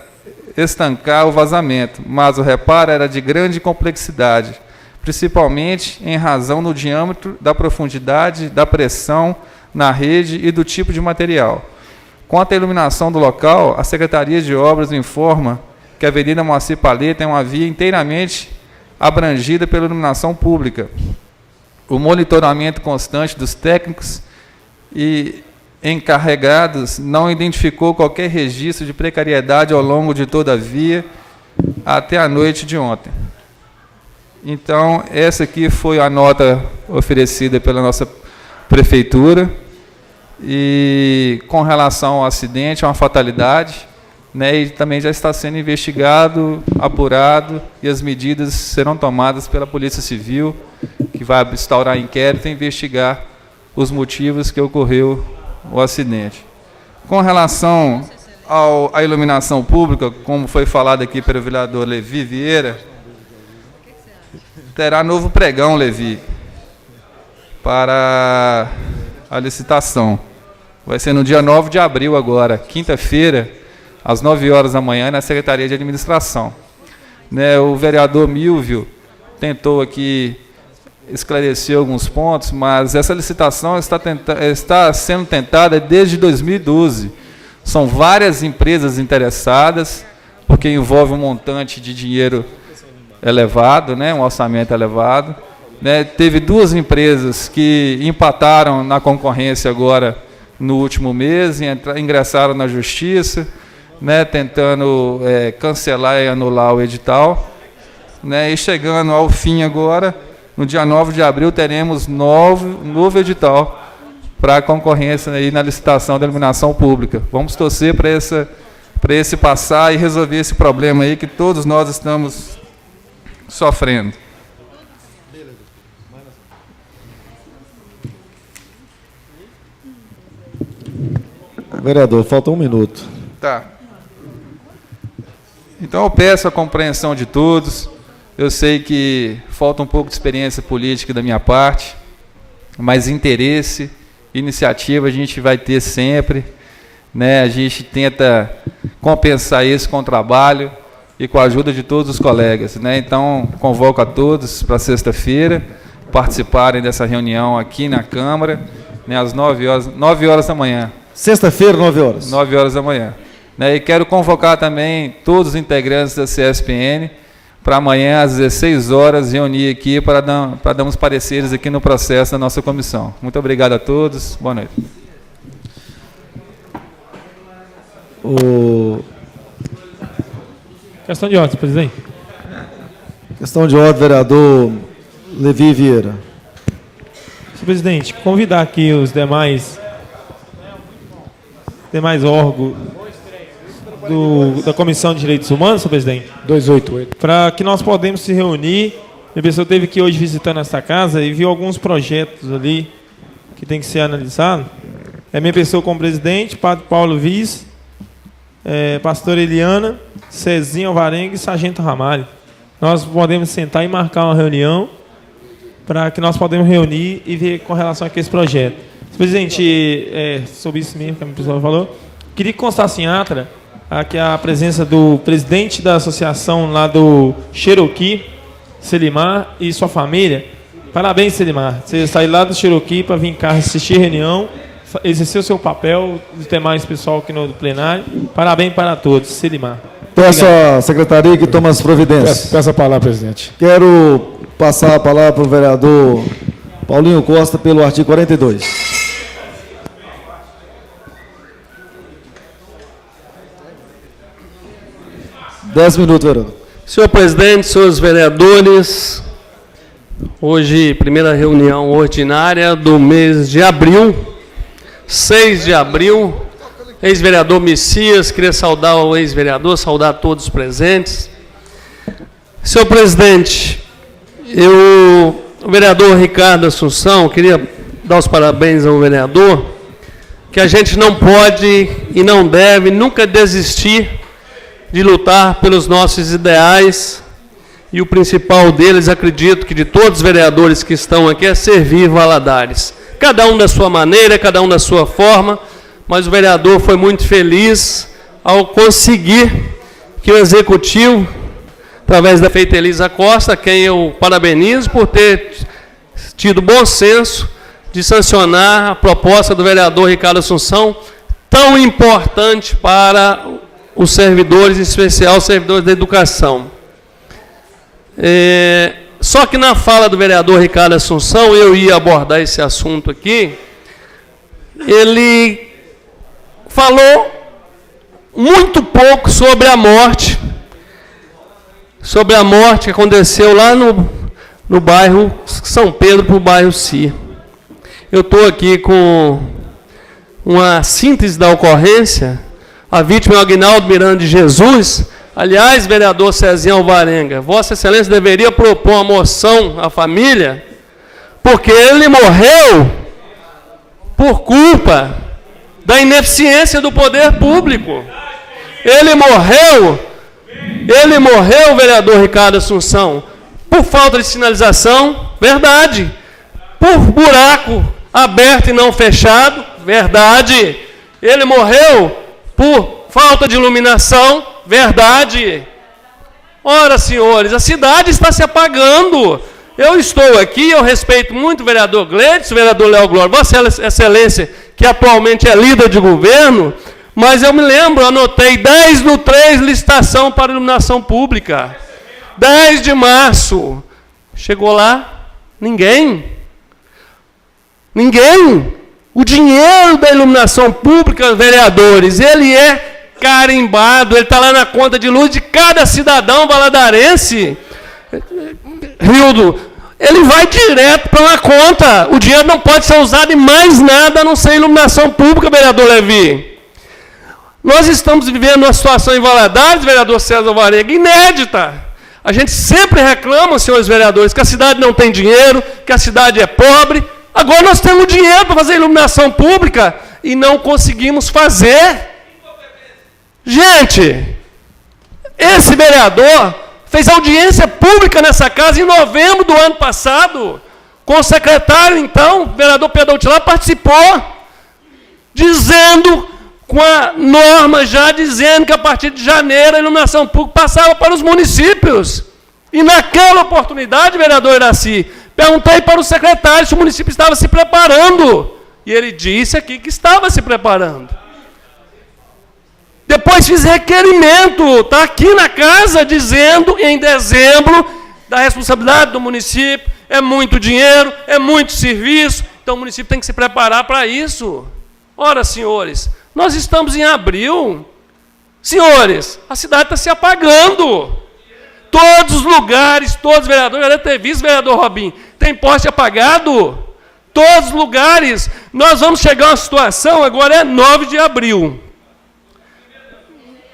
estancar o vazamento, mas o reparo era de grande complexidade, principalmente em razão do diâmetro, da profundidade, da pressão na rede e do tipo de material. Quanto à iluminação do local, a Secretaria de Obras informa que a Avenida Moacir Paleta é uma via inteiramente abrangida pela iluminação pública. O monitoramento constante dos técnicos e encarregados não identificou qualquer registro de precariedade ao longo de toda a via até a noite de ontem. Então, essa aqui foi a nota oferecida pela nossa Prefeitura. E com relação ao acidente, é uma fatalidade, né, e também já está sendo investigado, apurado, e as medidas serão tomadas pela Polícia Civil, que vai instaurar inquérito e investigar os motivos que ocorreu o acidente. Com relação à iluminação pública, como foi falado aqui pelo vereador Levi Vieira, terá novo pregão, Levi, para a licitação. Vai ser no dia 9 de abril agora, quinta-feira, às 9 horas da manhã, na Secretaria de Administração. Né, o vereador Milvio tentou aqui esclarecer alguns pontos, mas essa licitação está sendo tentada desde 2012. São várias empresas interessadas, porque envolve um montante de dinheiro elevado, né, um orçamento elevado. Né, teve 2 empresas que empataram na concorrência agora no último mês, ingressaram na justiça, né, tentando cancelar e anular o edital. Né, e chegando ao fim agora, no dia 9 de abril, teremos novo edital para a concorrência aí na licitação da iluminação pública. Vamos torcer para esse passar e resolver esse problema aí que todos nós estamos sofrendo. Vereador, falta 1 minuto. Tá. Então eu peço a compreensão de todos. Eu sei que falta um pouco de experiência política da minha parte, mas interesse, iniciativa a gente vai ter sempre, né? A gente tenta compensar isso com o trabalho e com a ajuda de todos os colegas, né? Então, convoco a todos para sexta-feira participarem dessa reunião aqui na Câmara, né, às 9 horas da manhã. Sexta-feira, 9 horas. 9 horas da manhã. Né? E quero convocar também todos os integrantes da CSPN para amanhã, às 16 horas, reunir aqui para dar uns pareceres aqui no processo da nossa comissão. Muito obrigado a todos. Boa noite. Questão de ordem, presidente. Questão de ordem, vereador Levi Vieira. Senhor presidente, convidar aqui os demais órgãos da Comissão de Direitos Humanos, senhor presidente, 288, para que nós podemos se reunir. Minha pessoa esteve aqui hoje visitando esta casa e viu alguns projetos ali que tem que ser analisado. Minha pessoa como presidente, Padre Paulo Vice, pastora Eliana, Cezinha Alvarenga e Sargento Ramalho. Nós podemos sentar e marcar uma reunião para que nós podemos reunir e ver com relação a esse projeto. Presidente, sobre isso mesmo que a minha pessoa falou, queria que constasse em ata aqui a presença do presidente da associação lá do Cherokee, Selimar, e sua família. Parabéns, Selimar. Você saiu lá do Cherokee para vir cá assistir a reunião, exercer o seu papel, os demais pessoal aqui no plenário. Parabéns para todos, Selimar. Peço à secretaria que tome as providências. peço a palavra, presidente. Quero passar a palavra para o vereador Paulinho Costa pelo artigo 42. Dez minutos, vereador. Senhor presidente, senhores vereadores, hoje, primeira reunião ordinária do mês de abril, 6 de abril, ex-vereador Messias, queria saudar o ex-vereador, saudar todos os presentes. Senhor presidente, o vereador Ricardo Assunção, queria dar os parabéns ao vereador, que a gente não pode e não deve nunca desistir de lutar pelos nossos ideais, e o principal deles, acredito que de todos os vereadores que estão aqui, é servir Valadares. Cada um da sua maneira, cada um da sua forma, mas o vereador foi muito feliz ao conseguir que o Executivo, através da prefeita Elisa Costa, a quem eu parabenizo por ter tido bom senso de sancionar a proposta do vereador Ricardo Assunção, tão importante para os servidores, em especial os servidores da educação. Só que na fala do vereador Ricardo Assunção, eu ia abordar esse assunto aqui, ele falou muito pouco sobre a morte que aconteceu lá no bairro São Pedro, para o bairro Si. Eu estou aqui com uma síntese da ocorrência. A vítima é o Aguinaldo Miranda de Jesus. Aliás, vereador Cezinha Alvarenga, Vossa Excelência deveria propor uma moção à família, porque ele morreu por culpa da ineficiência do poder público. Ele morreu, vereador Ricardo Assunção, por falta de sinalização, verdade. Por buraco aberto e não fechado, verdade. Ele morreu por falta de iluminação, verdade. Ora, senhores, a cidade está se apagando. Eu estou aqui, eu respeito muito o vereador Gleides, o vereador Léo Glória, Vossa Excelência, que atualmente é líder de governo, mas eu me lembro, anotei 10/3, licitação para iluminação pública. 10 de março. Chegou lá, ninguém. Ninguém. O dinheiro da iluminação pública, vereadores, ele é carimbado, ele está lá na conta de luz de cada cidadão valadarense. Rildo, ele vai direto para uma conta. O dinheiro não pode ser usado em mais nada a não ser iluminação pública, vereador Levi. Nós estamos vivendo uma situação em Valadares, vereador César Varega, inédita. A gente sempre reclama, senhores vereadores, que a cidade não tem dinheiro, que a cidade é pobre. Agora nós temos dinheiro para fazer iluminação pública e não conseguimos fazer. Gente, esse vereador fez audiência pública nessa casa em novembro do ano passado, com o secretário, então, o vereador Pedro Altilar, participou, dizendo, com a norma já dizendo que a partir de janeiro a iluminação pública passava para os municípios. E naquela oportunidade, vereador Iraci, perguntei para o secretário se o município estava se preparando. E ele disse aqui que estava se preparando. Depois fiz requerimento, está aqui na casa, dizendo em dezembro da responsabilidade do município, é muito dinheiro, é muito serviço, então o município tem que se preparar para isso. Ora, senhores, nós estamos em abril. Senhores, a cidade está se apagando. Todos os lugares, todos os vereadores, já deve ter visto, vereador Robinho, tem poste apagado. Todos os lugares. Nós vamos chegar a uma situação, agora é 9 de abril.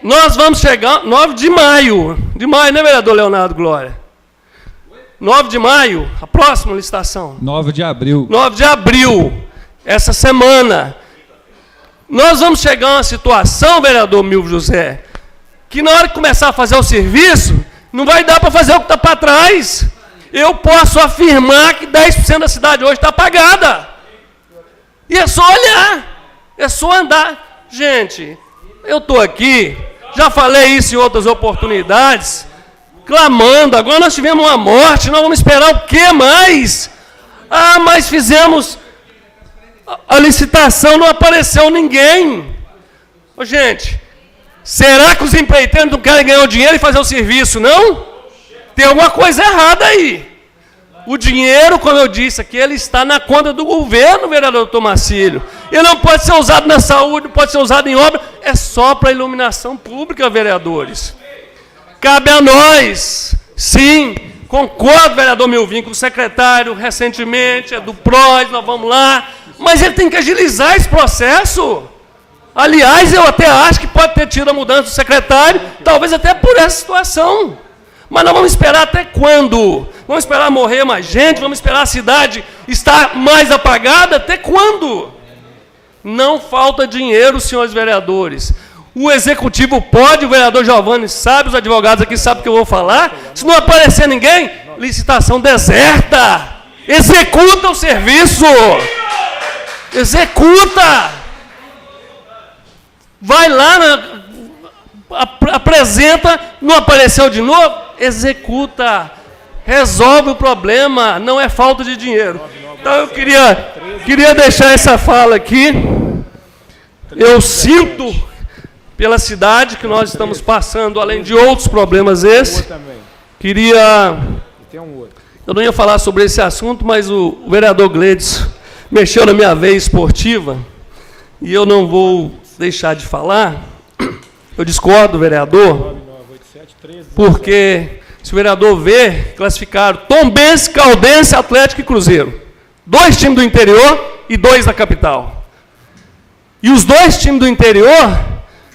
Nós vamos chegar, 9 de maio, né, vereador Leonardo Glória? 9 de maio, a próxima licitação. 9 de abril. 9 de abril, essa semana. Nós vamos chegar a uma situação, vereador Milvio José, que na hora que começar a fazer o serviço, não vai dar para fazer o que está para trás. Eu posso afirmar que 10% da cidade hoje está apagada. E é só olhar, é só andar. Gente, eu estou aqui, já falei isso em outras oportunidades, clamando, agora nós tivemos uma morte, nós vamos esperar o que mais? Ah, mas fizemos a licitação, não apareceu ninguém. Ô, gente, será que os empreiteiros não querem ganhar o dinheiro e fazer o serviço, não? Tem alguma coisa errada aí. O dinheiro, como eu disse aqui, ele está na conta do governo, vereador Tomacílio. Ele não pode ser usado na saúde, não pode ser usado em obra, é só para iluminação pública, vereadores. Cabe a nós, sim, concordo, vereador Milvinho, com o secretário, recentemente, é do PROS, nós vamos lá, mas ele tem que agilizar esse processo. Aliás, eu até acho que pode ter tido a mudança do secretário, talvez até por essa situação. Mas nós vamos esperar até quando? Vamos esperar morrer mais gente? Vamos esperar a cidade estar mais apagada? Até quando? Não falta dinheiro, senhores vereadores. O executivo pode, o vereador Giovanni sabe, os advogados aqui sabem o que eu vou falar. Se não aparecer ninguém, licitação deserta. Executa o serviço. Executa. Vai lá, apresenta, não apareceu de novo, executa. Resolve o problema, não é falta de dinheiro. Então eu queria deixar essa fala aqui. Eu sinto pela cidade que nós estamos passando, além de outros problemas esses. Eu não ia falar sobre esse assunto, mas o vereador Gleides mexeu na minha veia esportiva e eu não vou deixar de falar. Eu discordo, vereador, porque se o vereador ver, classificaram Tombense, Caldense, Atlético e Cruzeiro. 2 times do interior e 2 da capital. E os 2 times do interior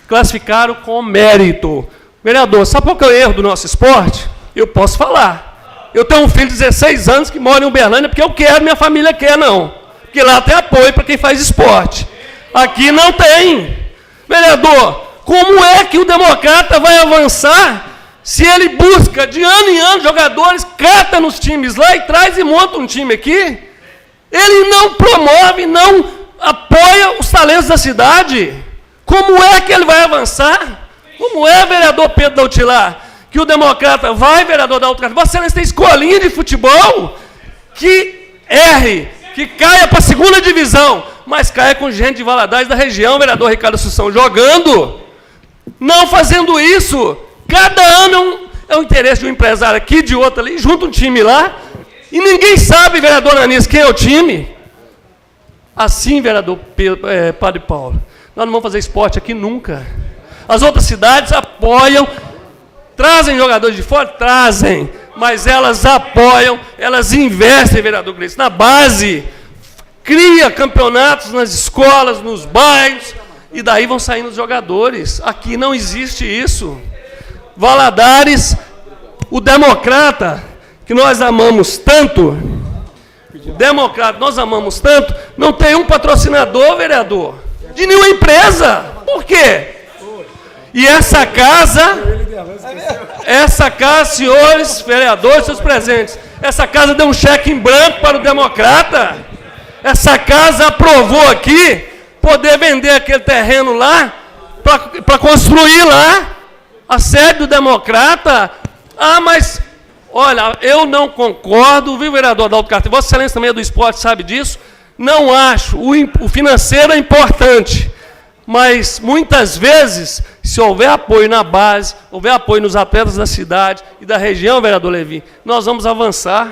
classificaram com mérito. Vereador, sabe qual que é o erro do nosso esporte? Eu posso falar. Eu tenho um filho de 16 anos que mora em Uberlândia porque eu quero, minha família quer, não. Porque lá tem apoio para quem faz esporte. Aqui não tem. Vereador, como é que o democrata vai avançar se ele busca de ano em ano jogadores, cata nos times lá e traz e monta um time aqui? Ele não promove, não apoia os talentos da cidade. Como é que ele vai avançar? Como é, vereador Pedro Altilar, que o democrata vai, vereador da outra, você tem escolinha de futebol? que erre, que caia para a segunda divisão, mas caia com gente de Valadares da região, vereador Ricardo Assunção, jogando, não fazendo isso. Cada ano é um interesse de um empresário aqui, de outro ali, junta um time lá, e ninguém sabe, vereador Anis, quem é o time. Assim, vereador Padre Paulo, nós não vamos fazer esporte aqui nunca. As outras cidades apoiam, trazem jogadores de fora? Trazem, mas elas apoiam, elas investem, vereador Gleice, na base, cria campeonatos nas escolas, nos bairros, e daí vão saindo os jogadores. Aqui não existe isso. Valadares, o Democrata, que nós amamos tanto, não tem um patrocinador, vereador, de nenhuma empresa. Por quê? E essa casa, senhores vereadores, seus presentes, essa casa deu um cheque em branco para o Democrata. Essa casa aprovou aqui poder vender aquele terreno lá para construir lá a sede do Democrata. Ah, mas, olha, eu não concordo, viu, vereador Adalto Carteiro? Vossa Excelência também é do esporte, sabe disso? Não acho. O financeiro é importante, mas muitas vezes, se houver apoio na base, houver apoio nos atletas da cidade e da região, vereador Levi, nós vamos avançar.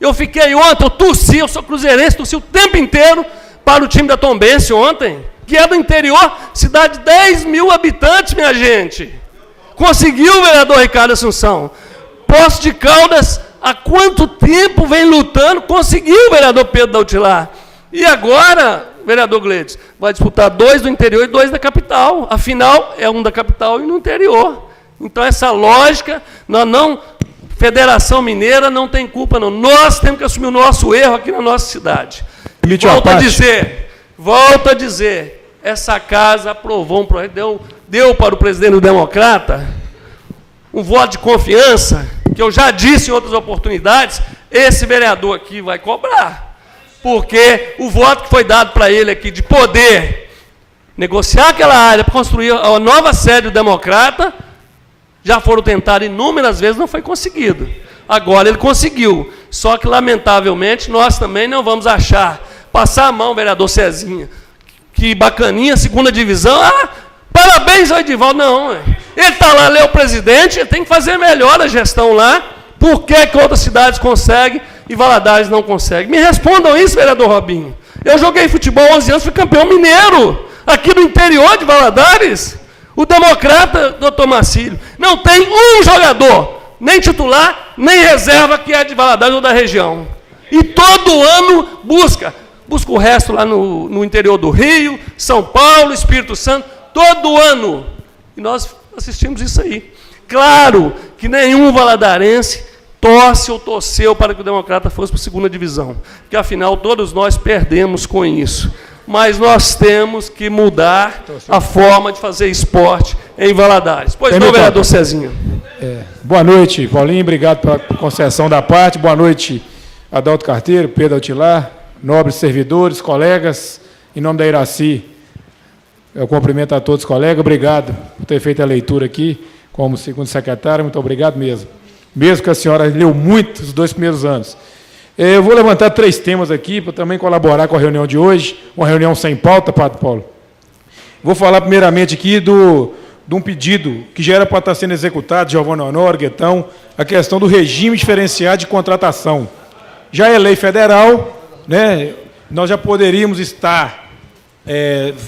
Eu fiquei ontem, eu sou cruzeirense, torci o tempo inteiro para o time da Tombense ontem, que é do interior, cidade de 10 mil habitantes, minha gente. Conseguiu, vereador Ricardo Assunção. Poços de Caldas, há quanto tempo vem lutando? Conseguiu, vereador Pedro Dautilar. E agora, vereador Gleides, vai disputar 2 do interior e 2 da capital. Afinal, é um da capital e no interior. Então, essa lógica, Federação Mineira não tem culpa, não. Nós temos que assumir o nosso erro aqui na nossa cidade. Volto a dizer, essa casa aprovou um projeto, deu para o presidente do Democrata um voto de confiança, que eu já disse em outras oportunidades, esse vereador aqui vai cobrar. Porque o voto que foi dado para ele aqui de poder negociar aquela área para construir a nova sede do Democrata, já foram tentados inúmeras vezes, não foi conseguido. Agora ele conseguiu. Só que, lamentavelmente, nós também não vamos passar a mão, vereador Cezinha, que bacaninha, segunda divisão, parabéns ao Edivaldo. Não, ele está lá, ele é o presidente, ele tem que fazer melhor a gestão lá. Por que outras cidades conseguem e Valadares não consegue? Me respondam isso, vereador Robinho. Eu joguei futebol 11 anos, fui campeão mineiro, aqui no interior de Valadares. O Democrata, doutor Marcílio, não tem um jogador, nem titular, nem reserva, que é de Valadares ou da região. E todo ano busca o resto lá no interior do Rio, São Paulo, Espírito Santo, todo ano. E nós assistimos isso aí. Claro que nenhum valadarense torce ou torceu para que o Democrata fosse para a segunda divisão, porque afinal todos nós perdemos com isso. Mas nós temos que mudar a forma de fazer esporte em Valadares. Pois não, vereador Cezinha. Boa noite, Paulinho. Obrigado pela concessão da parte. Boa noite, Adalto Carteiro, Pedro Dautilar, nobres servidores, colegas. Em nome da Iraci, eu cumprimento a todos os colegas. Obrigado por ter feito a leitura aqui, como segundo secretário. Muito obrigado mesmo. Mesmo que a senhora leu muito os 2 primeiros anos. Eu vou levantar 3 temas aqui para também colaborar com a reunião de hoje, uma reunião sem pauta, Padre Paulo. Vou falar primeiramente aqui de um pedido que já era para estar sendo executado, Giovanni Honório, Guetão, a questão do regime diferenciado de contratação. Já é lei federal, né? Nós já poderíamos estar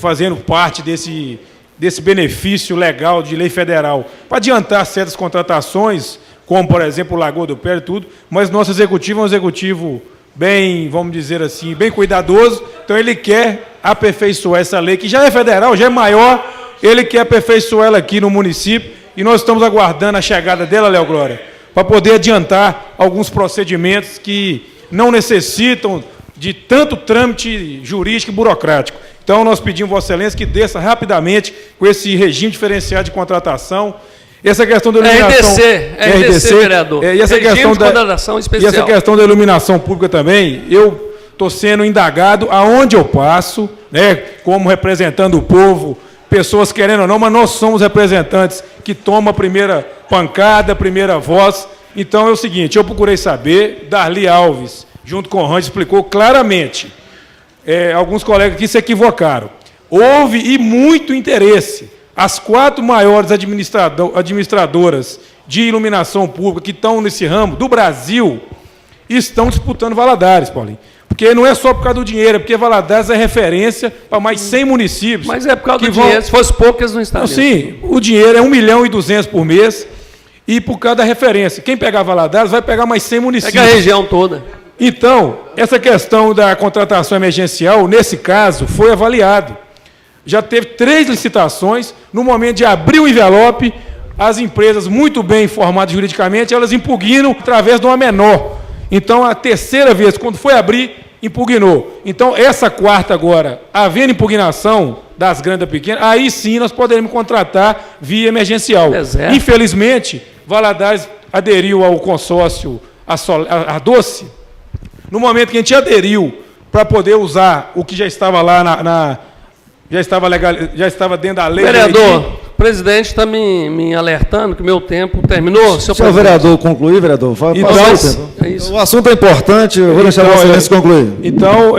fazendo parte desse benefício legal de lei federal para adiantar certas contratações, como, por exemplo, o Lagoa do Pé e tudo, mas nosso executivo é um executivo bem, vamos dizer assim, bem cuidadoso, então ele quer aperfeiçoar essa lei, que já é federal, já é maior, ele quer aperfeiçoar ela aqui no município, e nós estamos aguardando a chegada dela, Léo Glória, para poder adiantar alguns procedimentos que não necessitam de tanto trâmite jurídico e burocrático. Então, nós pedimos, Vossa Excelência, que desça rapidamente com esse regime diferenciado de contratação. Essa questão da iluminação... RDC, vereador. E essa questão da iluminação pública também, eu estou sendo indagado aonde eu passo, né, como representando o povo, pessoas querendo ou não, mas nós somos representantes que tomam a primeira pancada, a primeira voz. Então é o seguinte, eu procurei saber, Darli Alves, junto com o Range, explicou claramente. Alguns colegas aqui se equivocaram. Houve e muito interesse. As 4 maiores administradoras de iluminação pública que estão nesse ramo do Brasil estão disputando Valadares, Paulinho. Porque não é só por causa do dinheiro, é porque Valadares é referência para mais 100 municípios. Mas é por causa do dinheiro, se fosse poucas não estaria. Sim, o dinheiro é 1.200.000 por mês e por causa da referência. Quem pegar Valadares vai pegar mais 100 municípios. Pega a região toda. Então, essa questão da contratação emergencial, nesse caso, foi avaliado. Já teve 3 licitações, no momento de abrir o envelope, as empresas muito bem informadas juridicamente, elas impugnam através de uma menor. Então, a terceira vez, quando foi abrir, impugnou. Então, essa 4ª agora, havendo impugnação das grandes e pequenas, aí sim nós poderemos contratar via emergencial. Infelizmente, Valadares aderiu ao consórcio a Doce, no momento que a gente aderiu para poder usar o que já estava lá já estava dentro da lei. Vereador, o presidente está me alertando que o meu tempo terminou. Senhor vereador, concluir, vereador? O assunto é importante, eu vou deixar Vossa Excelência concluir. Então,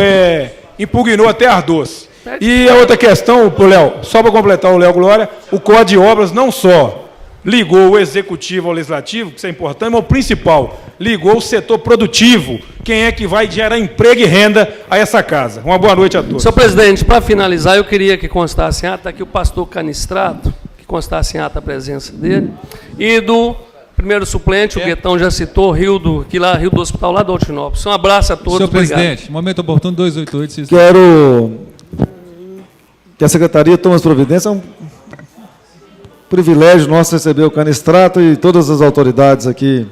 impugnou até Ardoz. E a outra questão, Léo, só para completar o Léo Glória, o Código de Obras não só ligou o executivo ao legislativo, que isso é importante, mas o principal, ligou o setor produtivo, quem é que vai gerar emprego e renda a essa casa. Uma boa noite a todos. Senhor presidente, para finalizar, eu queria que constasse em ata aqui o pastor Canistrato, que constasse em ata a presença dele, e do primeiro suplente, o Guetão já citou, Rio do Hospital, lá do Altinópolis. Um abraço a todos. Senhor presidente, momento oportuno, 288. Quero que a secretaria tome as providências. É um privilégio nosso receber o Canistrato e todas as autoridades aqui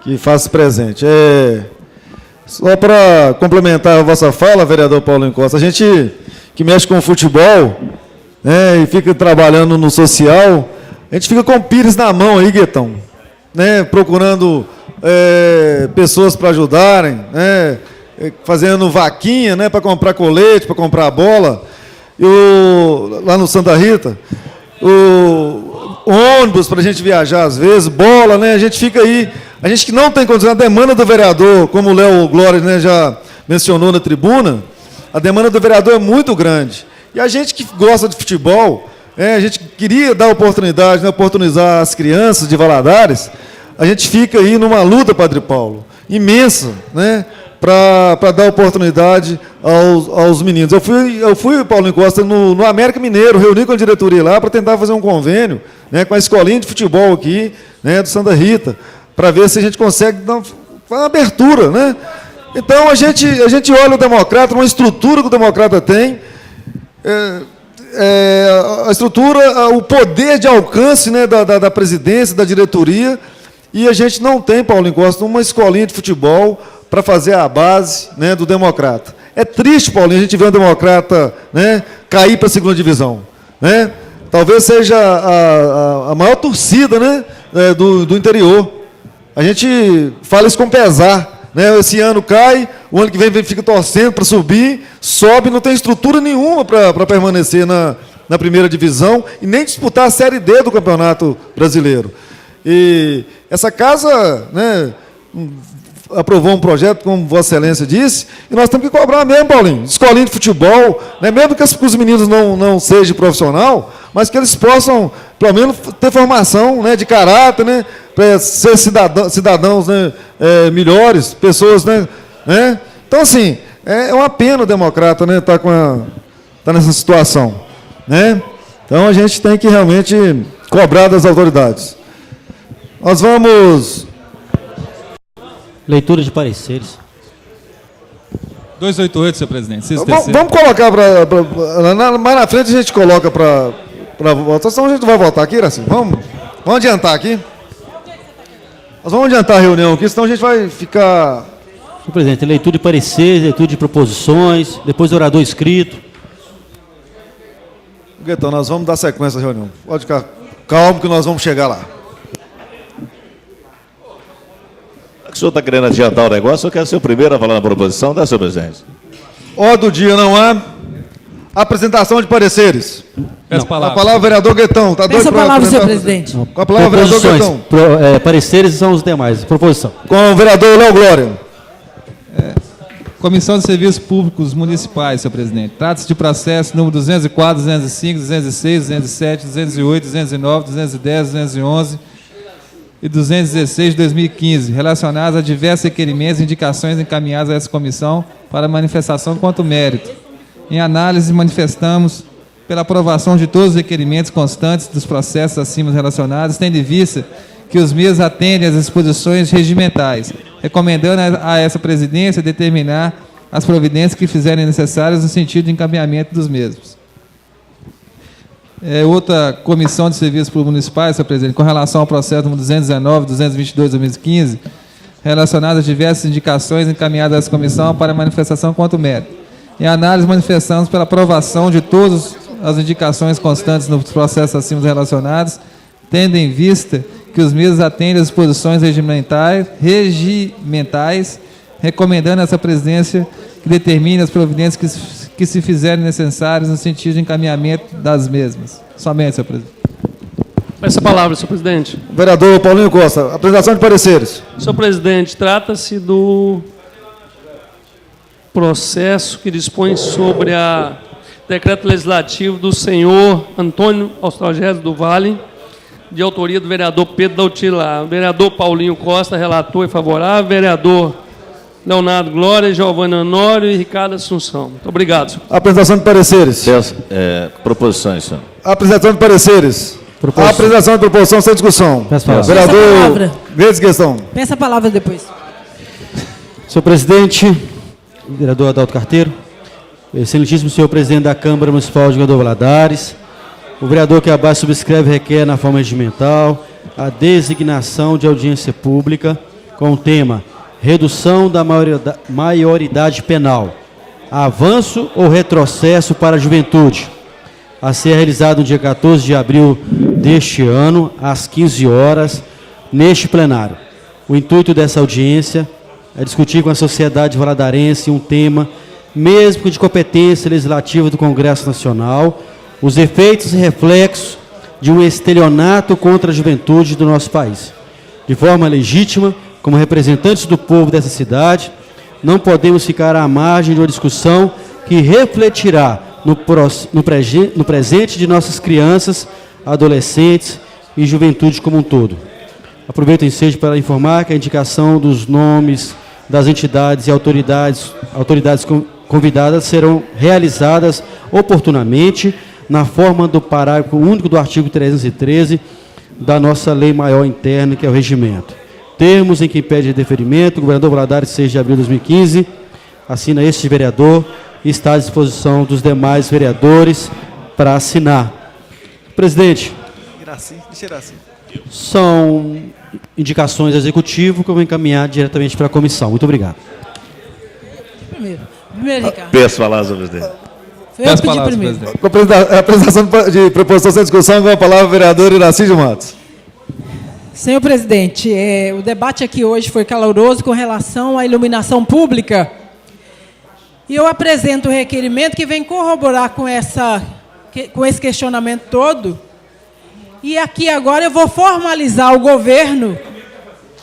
que fazem presente. Só para complementar a vossa fala, vereador Paulinho Costa, a gente que mexe com futebol, né, e fica trabalhando no social, a gente fica com o pires na mão aí, Guetão, né, procurando pessoas para ajudarem, né, fazendo vaquinha, né, para comprar colete, para comprar bola. Lá no Santa Rita, o ônibus para a gente viajar às vezes, bola, né? A gente fica aí, a gente que não tem condição, a demanda do vereador, como o Léo Glória, né, já mencionou na tribuna, a demanda do vereador é muito grande. E a gente que gosta de futebol, a gente queria dar oportunidade, né, oportunizar as crianças de Valadares, a gente fica aí numa luta, Padre Paulo, imensa, né, para dar oportunidade aos meninos. Eu fui Paulinho Costa, no América Mineiro, reuni com a diretoria lá para tentar fazer um convênio, né, com a escolinha de futebol aqui, né, do Santa Rita, para ver se a gente consegue dar uma abertura, né? Então, a gente olha o Democrata, uma estrutura que o Democrata tem, a estrutura, o poder de alcance, né, da presidência, da diretoria, e a gente não tem, Paulinho Costa, uma escolinha de futebol para fazer a base, né, do Democrata. É triste, Paulinho, a gente ver um Democrata, né, cair para a 2ª divisão. Né? Talvez seja a maior torcida, né, do interior. A gente fala isso com pesar. Né? Esse ano cai, o ano que vem fica torcendo para subir, sobe, não tem estrutura nenhuma para permanecer na 1ª divisão e nem disputar a Série D do Campeonato Brasileiro. E essa casa, né, aprovou um projeto, como Vossa Excelência disse, e nós temos que cobrar mesmo, Paulinho, escolinha de futebol, né, mesmo que os meninos não sejam profissional, mas que eles possam, pelo menos, ter formação, né, de caráter, né, para ser cidadãos, né, melhores, pessoas, né. Então, assim, é uma pena o Democrata, né, tá nessa situação. Né? Então, a gente tem que realmente cobrar das autoridades. Nós vamos... Leitura de pareceres. 288, senhor presidente. Vamos colocar mais na frente a gente coloca para votação. A gente vai votar aqui, Iraci? Vamos adiantar aqui. Nós vamos adiantar a reunião aqui, senão a gente vai ficar... Senhor presidente, leitura de pareceres, leitura de proposições, depois orador escrito. Guetão, nós vamos dar sequência à reunião. Pode ficar calmo que nós vamos chegar lá. O senhor está querendo adiantar o negócio ou quer ser o primeiro a falar na proposição, né, senhor presidente? Ordem do dia não há. Apresentação de pareceres. Peço a palavra, vereador Guetão. Tá doido? Peço a palavra, senhor presidente. Com a palavra, vereador Guetão. Pareceres são os demais. Proposição. Com o vereador Léo Glória. Comissão de Serviços Públicos Municipais, senhor presidente. Trata-se de processo número 204, 205, 206, 207, 208, 209, 210, 211 e 216 de 2015, relacionados a diversos requerimentos e indicações encaminhadas a essa comissão para manifestação quanto mérito. Em análise, manifestamos pela aprovação de todos os requerimentos constantes dos processos acima relacionados, tendo em vista que os mesmos atendem às disposições regimentais, recomendando a essa presidência determinar as providências que fizerem necessárias no sentido de encaminhamento dos mesmos. Outra comissão de serviços públicos municipais, senhor presidente, com relação ao processo número 219, 222 de 2015, relacionado a diversas indicações encaminhadas a essa comissão para manifestação quanto mérito. Em análise, manifestamos pela aprovação de todas as indicações constantes nos processos acima relacionados, tendo em vista que os mesmos atendem às disposições regimentais, recomendando a essa presidência que determine as providências que se fizerem necessárias no sentido de encaminhamento das mesmas. Somente, senhor presidente. Essa palavra, senhor presidente. Vereador Paulinho Costa, apresentação de pareceres. Senhor presidente, trata-se do processo que dispõe sobre o decreto legislativo do senhor Antônio Austrogésio do Vale, de autoria do vereador Pedro Dautilar. O vereador Paulinho Costa, relator e favorável, vereador Leonardo Glória, Giovanni Honório e Ricardo Assunção. Muito obrigado, senhor. Apresentação de pareceres. Proposições, senhor. Apresentação de pareceres. Apresentação de proposição sem discussão. Vereador, vez questão. Peça a palavra depois. Senhor presidente, vereador Adalto Carteiro, excelentíssimo senhor presidente da Câmara Municipal de Governador Valadares, o vereador que abaixo subscreve requer na forma regimental a designação de audiência pública com o tema redução da maioridade penal, avanço ou retrocesso para a juventude, a ser realizado no dia 14 de abril deste ano, às 15 horas, neste plenário. O intuito dessa audiência é discutir com a sociedade valadarense um tema, mesmo que de competência legislativa do Congresso Nacional, os efeitos e reflexos de um estelionato contra a juventude do nosso país. De forma legítima, como representantes do povo dessa cidade, não podemos ficar à margem de uma discussão que refletirá no presente de nossas crianças, adolescentes e juventude como um todo. Aproveito o ensejo para informar que a indicação dos nomes das entidades e autoridades convidadas serão realizadas oportunamente na forma do parágrafo único do artigo 313 da nossa lei maior interna, que é o regimento. Termos em que impede deferimento, o governador Valadares, 6 de abril de 2015, assina este vereador e está à disposição dos demais vereadores para assinar. Presidente, são indicações do executivo que eu vou encaminhar diretamente para a comissão. Muito obrigado. Primeiro, Ricardo. Peço palavras, senhor presidente. Eu pedi primeiro. Apresentação de proposição sem discussão, com a palavra o vereador Iracy de Matos. Senhor presidente, o debate aqui hoje foi caloroso com relação à iluminação pública. E eu apresento o requerimento que vem corroborar com esse questionamento todo. E aqui agora eu vou formalizar o governo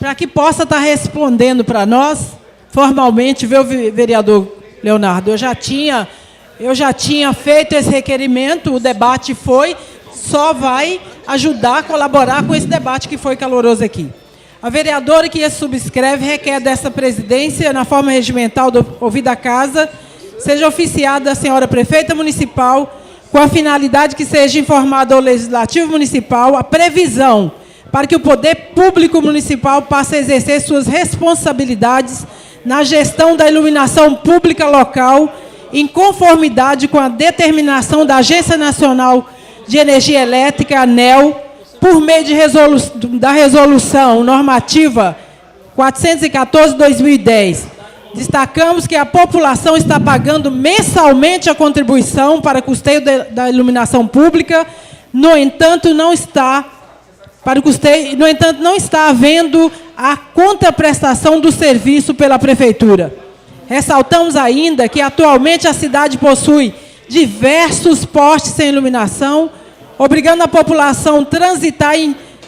para que possa estar respondendo para nós formalmente, viu, vereador Leonardo? Eu já tinha feito esse requerimento, o debate só vai ajudar, colaborar com esse debate que foi caloroso aqui. A vereadora que subscreve requer dessa presidência, na forma regimental do ouvido da casa, seja oficiada a senhora prefeita municipal, com a finalidade que seja informado ao Legislativo Municipal a previsão para que o poder público municipal passe a exercer suas responsabilidades na gestão da iluminação pública local, em conformidade com a determinação da Agência Nacional de Energia Elétrica, ANEEL, por meio da resolução normativa 414/2010. Destacamos que a população está pagando mensalmente a contribuição para custeio da iluminação pública, no entanto, não está havendo a contraprestação do serviço pela Prefeitura. Ressaltamos ainda que atualmente a cidade possui diversos postes sem iluminação, obrigando a população a transitar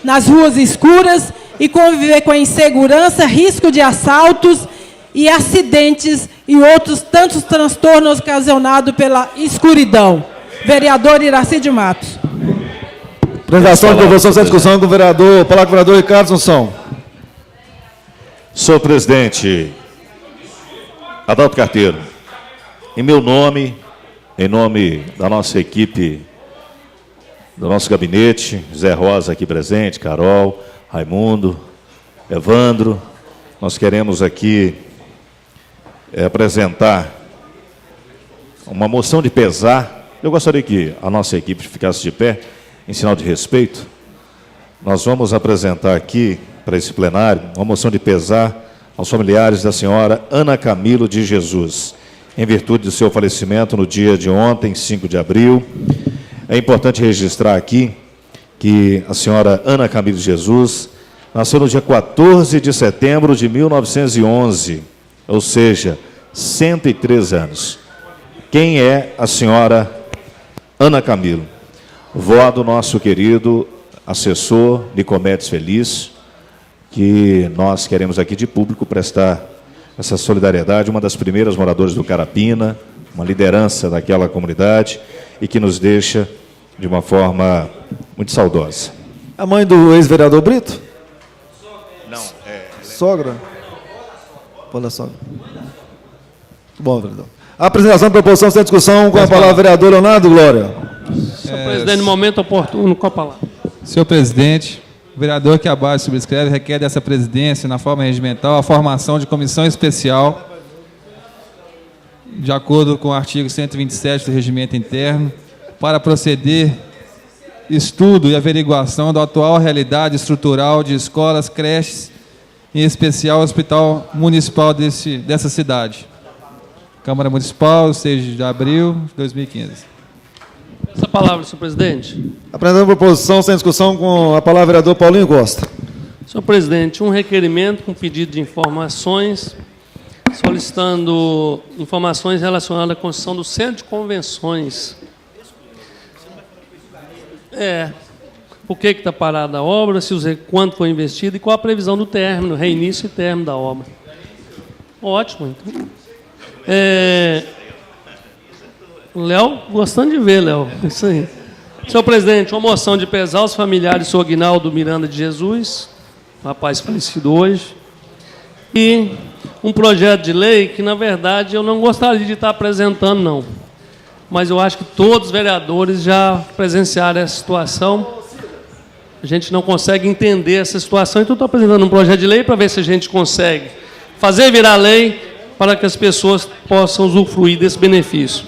nas ruas escuras e conviver com a insegurança, risco de assaltos e acidentes e outros tantos transtornos ocasionados pela escuridão. Vereador Iraci de Matos. Apresentação de proposição sem discussão com o vereador, palavra com o vereador Ricardo Assunção. Senhor presidente, Adalto Carteiro, em meu nome, em nome da nossa equipe, do nosso gabinete, Zé Rosa aqui presente, Carol, Raimundo, Evandro, nós queremos aqui apresentar uma moção de pesar. Eu gostaria que a nossa equipe ficasse de pé, em sinal de respeito. Nós vamos apresentar aqui, para esse plenário, uma moção de pesar aos familiares da senhora Ana Camilo de Jesus, em virtude do seu falecimento no dia de ontem, 5 de abril. É importante registrar aqui que a senhora Ana Camilo de Jesus nasceu no dia 14 de setembro de 1911, ou seja, 103 anos. Quem é a senhora Ana Camilo? Vó do nosso querido assessor Nicomedes Feliz, que nós queremos aqui de público prestar essa solidariedade, uma das primeiras moradoras do Carapina, uma liderança daquela comunidade e que nos deixa de uma forma muito saudosa. A mãe do ex-vereador Brito? Não, sogra? Pode sogra. Bom, vereador. A apresentação da proposição sem discussão com a palavra o vereador Leonardo Glória. Senhor presidente, no momento oportuno, com a palavra. Senhor presidente, o vereador que abaixo subscreve requer dessa presidência, na forma regimental, a formação de comissão especial, de acordo com o artigo 127 do Regimento Interno, para proceder estudo e averiguação da atual realidade estrutural de escolas, creches, em especial o Hospital Municipal dessa cidade. Câmara Municipal, 6 de abril de 2015. Essa palavra, senhor presidente. Apresentando a proposição sem discussão com a palavra o vereador Paulinho Costa. Senhor presidente, um requerimento com pedido de informações, solicitando informações relacionadas à construção do Centro de Convenções. Por que está parada a obra, quanto foi investido e qual a previsão do término, reinício e término da obra. Ótimo, então. Léo, gostando de ver, Léo. Isso aí. Senhor presidente, uma moção de pesar aos familiares do senhor Aguinaldo Miranda de Jesus, rapaz falecido hoje, e um projeto de lei que, na verdade, eu não gostaria de estar apresentando, não. Mas eu acho que todos os vereadores já presenciaram essa situação. A gente não consegue entender essa situação, então estou apresentando um projeto de lei para ver se a gente consegue fazer virar lei para que as pessoas possam usufruir desse benefício.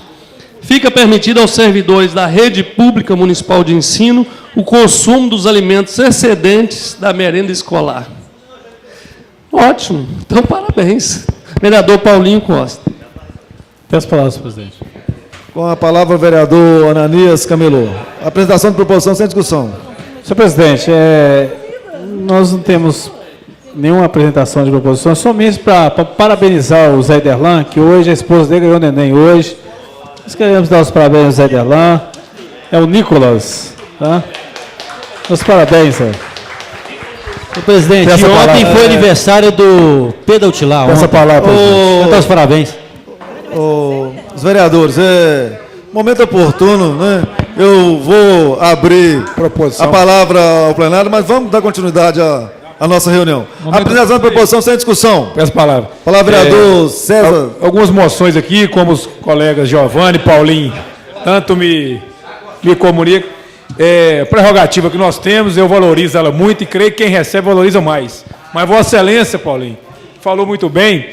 Fica permitido aos servidores da rede pública municipal de ensino o consumo dos alimentos excedentes da merenda escolar. Ótimo, então parabéns. Vereador Paulinho Costa. Peço palavras, senhor presidente. Com a palavra o vereador Ananias Camelô. Apresentação de proposição sem discussão. Senhor presidente, nós não temos nenhuma apresentação de proposição, somente para parabenizar o Zé Derlan, que hoje a esposa dele ganhou o neném hoje. Nós queremos dar os parabéns ao Zé Derlan. É o Nicolas, tá? Os parabéns, Zé. Senhor presidente, ontem foi aniversário do Pedro Altilar. Essa palavra, presidente. Então, os parabéns. Os vereadores, momento oportuno, né? Eu vou abrir a palavra ao plenário, mas vamos dar continuidade à nossa reunião. Apresentação da proposição sem discussão. Peço palavra. Palavra, vereador César. Algumas moções aqui, como os colegas Giovanni e Paulinho, tanto me comunicam. Prerrogativa que nós temos, eu valorizo ela muito e creio que quem recebe valoriza mais. Mas Vossa Excelência, Paulinho, falou muito bem,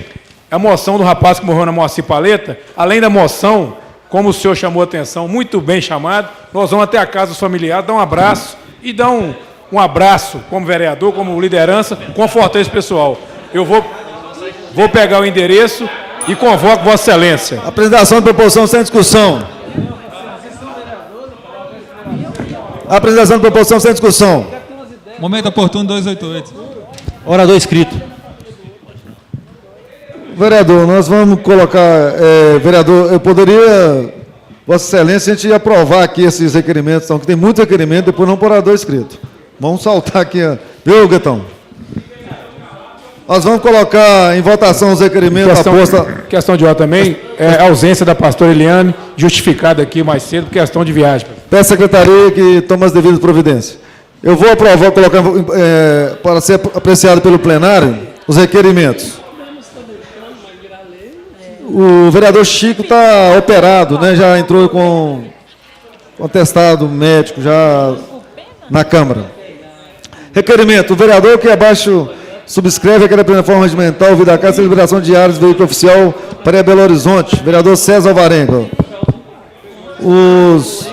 a moção do rapaz que morreu na Moacir Paleta, além da moção, como o senhor chamou a atenção, muito bem chamado, nós vamos até a casa dos familiares, dar um abraço e dar um abraço como vereador, como liderança, confortar esse pessoal. Eu vou pegar o endereço e convoco Vossa Excelência. Apresentação de proposição sem discussão. Apresentação de proposição sem discussão. Momento oportuno 288. Orador inscrito. Vereador, nós vamos colocar, vereador, eu poderia, Vossa Excelência, a gente aprovar aqui esses requerimentos, que tem muito requerimento, depois não por orador inscrito. Vamos saltar aqui, viu, Guetão? Nós vamos colocar em votação os requerimentos da posta. Questão de ordem também, a ausência da pastora Eliane, justificada aqui mais cedo, por questão de viagem. Peço à secretaria que tome as devidas providências. Eu vou aprovar, colocar para ser apreciado pelo plenário os requerimentos. O vereador Chico está operado, né? Já entrou com atestado médico já na Câmara. Requerimento: o vereador que abaixo subscreve aquela primeira forma regimental, vida da casa, liberação de áreas do veículo oficial para Belo Horizonte. Vereador César Alvarenga. Os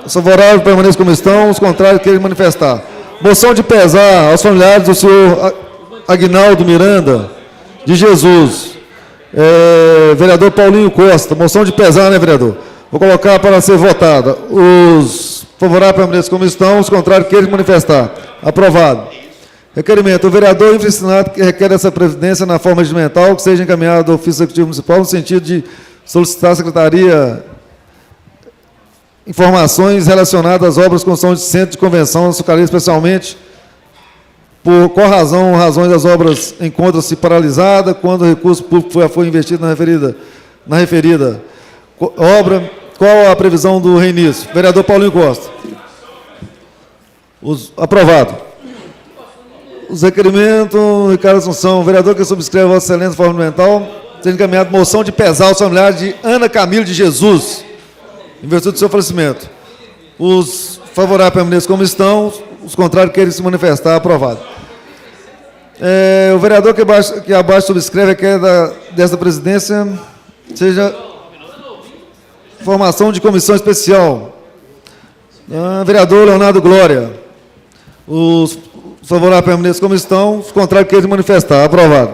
favoráveis permaneçam como estão, os contrários querem manifestar. Moção de pesar aos familiares do senhor Aguinaldo Miranda de Jesus. Vereador Paulinho Costa. Moção de pesar, né, vereador? Vou colocar para ser votada. Os favoráveis permaneçam como estão, os contrários querem manifestar. Aprovado. Requerimento: o vereador infracionado que requer essa previdência na forma regimental que seja encaminhado ao Ofício Executivo Municipal no sentido de solicitar à Secretaria informações relacionadas às obras de construção de centro de convenção açucareira, especialmente por qual razões das obras encontram-se paralisadas, quando o recurso público foi investido na referida obra, qual a previsão do reinício. Vereador Paulinho Costa. Aprovado. Os requerimentos, Ricardo Assunção, o vereador que subscreve a Vossa Excelência forma mental, seja encaminhado moção de pesar aos familiares de Ana Camilo de Jesus, em virtude do seu falecimento. Os favoráveis permaneçam como estão, os contrários querem se manifestar. Aprovado. O vereador que abaixo subscreve que desta presidência seja formação de comissão especial. Vereador Leonardo Glória. Os favoráveis permaneçam como estão, os contrários querem se manifestar. Aprovado.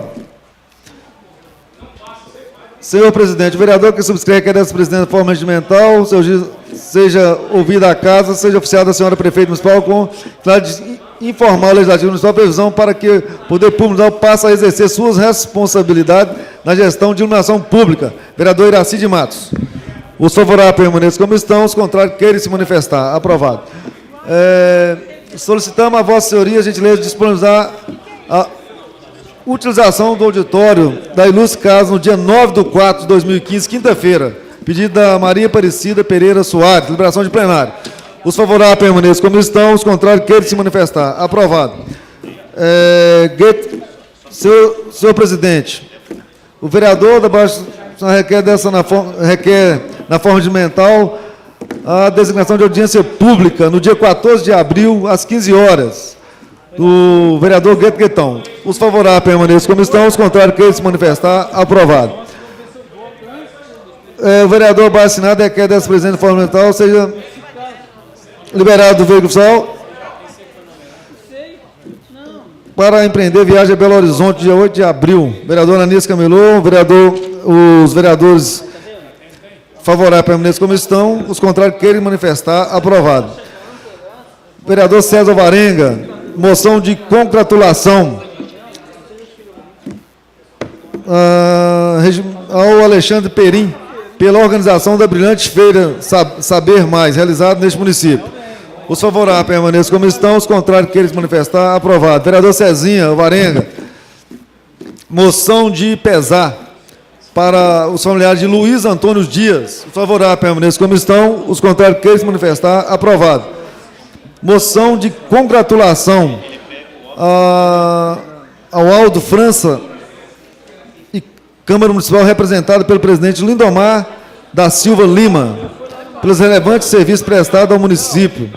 Senhor presidente, o vereador que subscreve que dessa presidência de forma regimental, seja ouvida a casa, seja oficiada a senhora prefeita municipal com informar o legislativo municipal a previsão para que o poder público municipal passe a exercer suas responsabilidades na gestão de iluminação pública. Vereador Iraci de Matos. Os favoráveis permaneçam como estão, os contrários querem se manifestar. Aprovado. Solicitamos a Vossa Senhoria a gentileza de disponibilizar a utilização do auditório da Ilustre Casa no dia 9/4 de 2015, quinta-feira. Pedido da Maria Aparecida Pereira Soares, liberação de plenário. Os favoráveis permaneçam como estão, os contrários querem se manifestar. Aprovado. Senhor presidente, o vereador da Baixa requer na forma de mental a designação de audiência pública no dia 14 de abril, às 15 horas, do vereador Gueto Guetão. Os favoráveis permaneçam como estão, os contrários querem se manifestar. Aprovado. O vereador abaixo assinado requer dessa presidência de forma mental seja liberado do veículo oficial para empreender viagem a Belo Horizonte, dia 8 de abril. Vereador Anísio Camelô, os vereadores favoráveis permaneçam como estão, os contrários querem manifestar. Aprovado. Vereador César Alvarenga, moção de congratulação ao Alexandre Perim pela organização da brilhante feira Saber Mais, realizada neste município. Os favoráveis permaneçam como estão, os contrários querem se manifestar. Aprovado. Vereador Cezinha Alvarenga, moção de pesar para os familiares de Luiz Antônio Dias. Os favoráveis permaneçam como estão, os contrários querem se manifestar. Aprovado. Moção de congratulação ao Aldo França e Câmara Municipal representada pelo presidente Lindomar da Silva Lima, pelos relevantes serviços prestados ao município,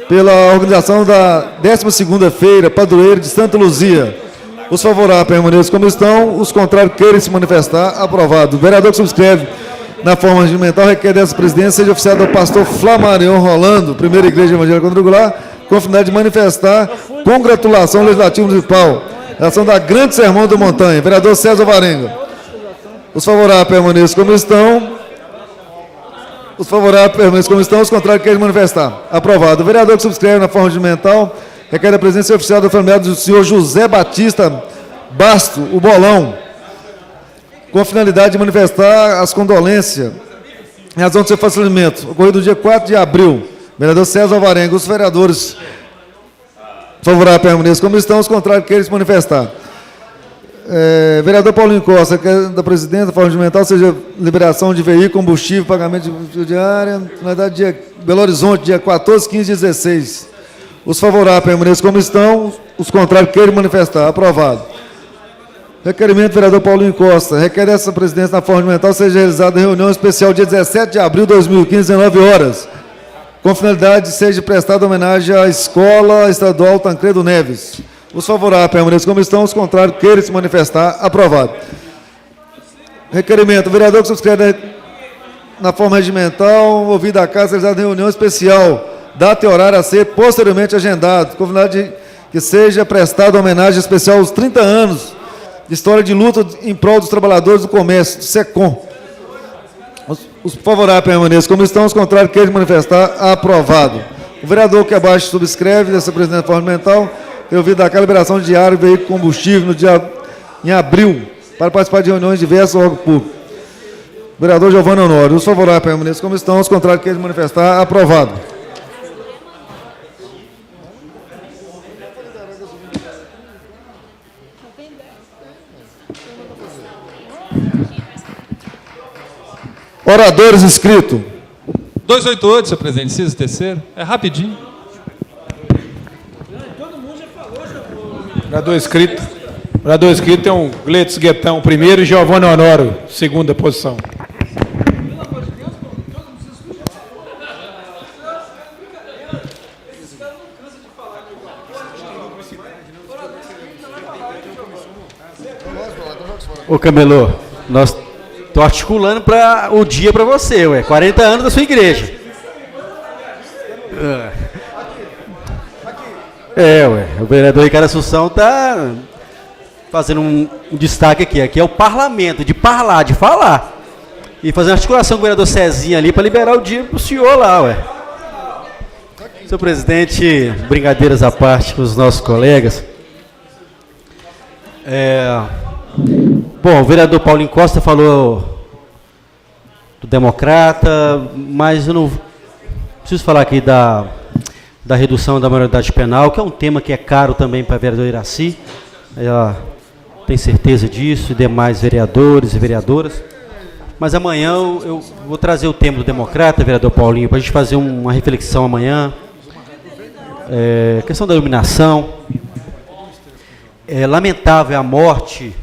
pela organização da 12ª Feira Padroeira de Santa Luzia. Os favoráveis permaneçam como estão, os contrários querem se manifestar. Aprovado. O vereador que subscreve na forma regimental requer dessa presidência seja oficiado ao pastor Flamarion Rolando, Primeira Igreja Evangélica Quadrangular, com a finalidade de manifestar congratulação ao Legislativo Municipal, em relação da Grande Sermão da Montanha. Vereador César Alvarenga. Os favoráveis permaneçam como estão. Os favoráveis permaneçam como estão, os contrários querem manifestar. Aprovado. O vereador que subscreve na forma regimental requer a presença oficial da familiar do senhor José Batista Basto, o Bolão, com a finalidade de manifestar as condolências em razão do seu falecimento, ocorrido no dia 4 de abril. Vereador César Alvarenga. Os vereadores favoráveis permaneçam como estão, os contrários querem se manifestar. Vereador Paulinho Costa, que é da presidenta, forma regimental, seja liberação de veículo, combustível, pagamento de diária, na verdade, dia Belo Horizonte, dia 14, 15 e 16. Os favoráveis permaneçam como estão, os contrários queiram manifestar. Aprovado. Requerimento do vereador Paulinho Costa. Requer essa presidência na forma regimental seja realizada reunião especial dia 17 de abril de 2015, 19 horas, com finalidade de seja prestada homenagem à Escola Estadual Tancredo Neves. Os favoráveis permaneçam como estão, os contrários queiram se manifestar. Aprovado. Requerimento. O vereador que subscreve na forma regimental, ouvida a casa, realizada reunião especial, data e horário a ser posteriormente agendado, com finalidade de que seja prestada homenagem especial aos 30 anos de história de luta em prol dos trabalhadores do comércio, do SECOM. Os favoráveis permaneçam como estão, os contrários queiram manifestar. Aprovado. O vereador que abaixo subscreve dessa presidência forma regimental, tem ouvido a liberação de diário e veículo combustível no dia em abril, para participar de reuniões diversas do órgão público. Vereador Giovanni Honório. Os favoráveis permaneçam como estão, os contrários queiram manifestar. Aprovado. Oradores inscritos. 288, senhor presidente, inciso terceiro. É rapidinho. Vereador inscrito é um Gleitz Guetão, primeiro, e Giovanni Honório, segunda posição. Ô Camelô, nós estou articulando para o dia para você, 40 anos da sua igreja. O vereador Ricardo Assunção está fazendo um destaque aqui. Aqui é o parlamento, de falar. E fazendo articulação com o vereador Cezinha ali para liberar o dia para o senhor lá, Senhor presidente, brincadeiras à parte com os nossos colegas. Bom, o vereador Paulinho Costa falou do democrata, mas eu não preciso falar aqui da redução da maioridade penal, que é um tema que é caro também para a vereadora Iraci. Ela tem certeza disso, e demais vereadores e vereadoras. Mas amanhã eu vou trazer o tema do democrata, vereador Paulinho, para a gente fazer uma reflexão amanhã. Questão da iluminação. É lamentável a morte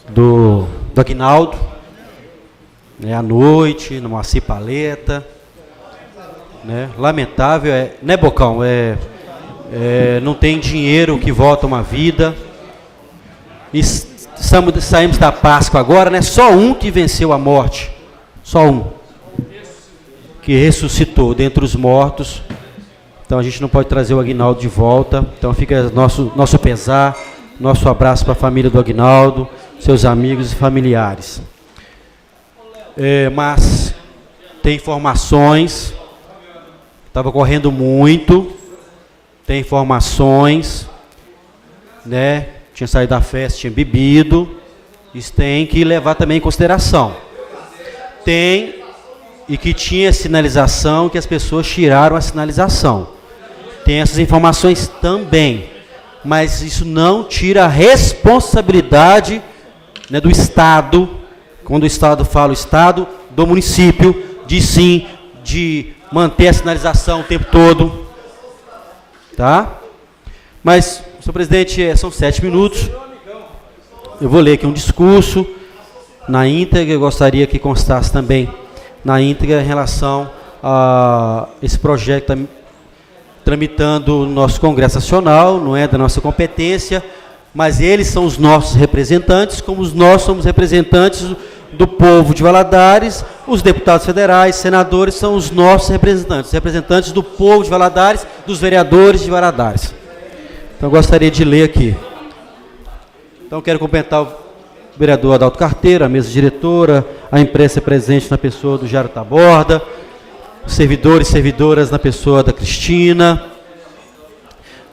do Aguinaldo, à noite, no Moacir Paleta. Lamentável, né, Bocão? Não tem dinheiro que volta uma vida. E saímos da Páscoa agora, Só um que venceu a morte. Só um. Que ressuscitou dentre os mortos. Então a gente não pode trazer o Aguinaldo de volta. Então fica nosso pesar, nosso abraço para a família do Aguinaldo, seus amigos e familiares. Mas tem informações. Estava correndo muito, tem informações, tinha saído da festa, tinha bebido, isso tem que levar também em consideração. Tem, e que tinha sinalização, que as pessoas tiraram a sinalização. Tem essas informações também, mas isso não tira a responsabilidade do Estado, quando o Estado fala o Estado, do município, de manter a sinalização o tempo todo, tá? Mas, senhor presidente, são 7 minutos. Eu vou ler aqui um discurso na íntegra. Eu gostaria que constasse também na íntegra em relação a esse projeto que está tramitando no nosso Congresso Nacional, não é da nossa competência, mas eles são os nossos representantes, como nós somos representantes do povo de Valadares. Os deputados federais, senadores, são os nossos representantes do povo de Valadares, dos vereadores de Valadares. Então, eu gostaria de ler aqui. Então, quero cumprimentar o vereador Adalto Carteiro, a mesa diretora, a imprensa presente na pessoa do Jairo Taborda, os servidores e servidoras na pessoa da Cristina,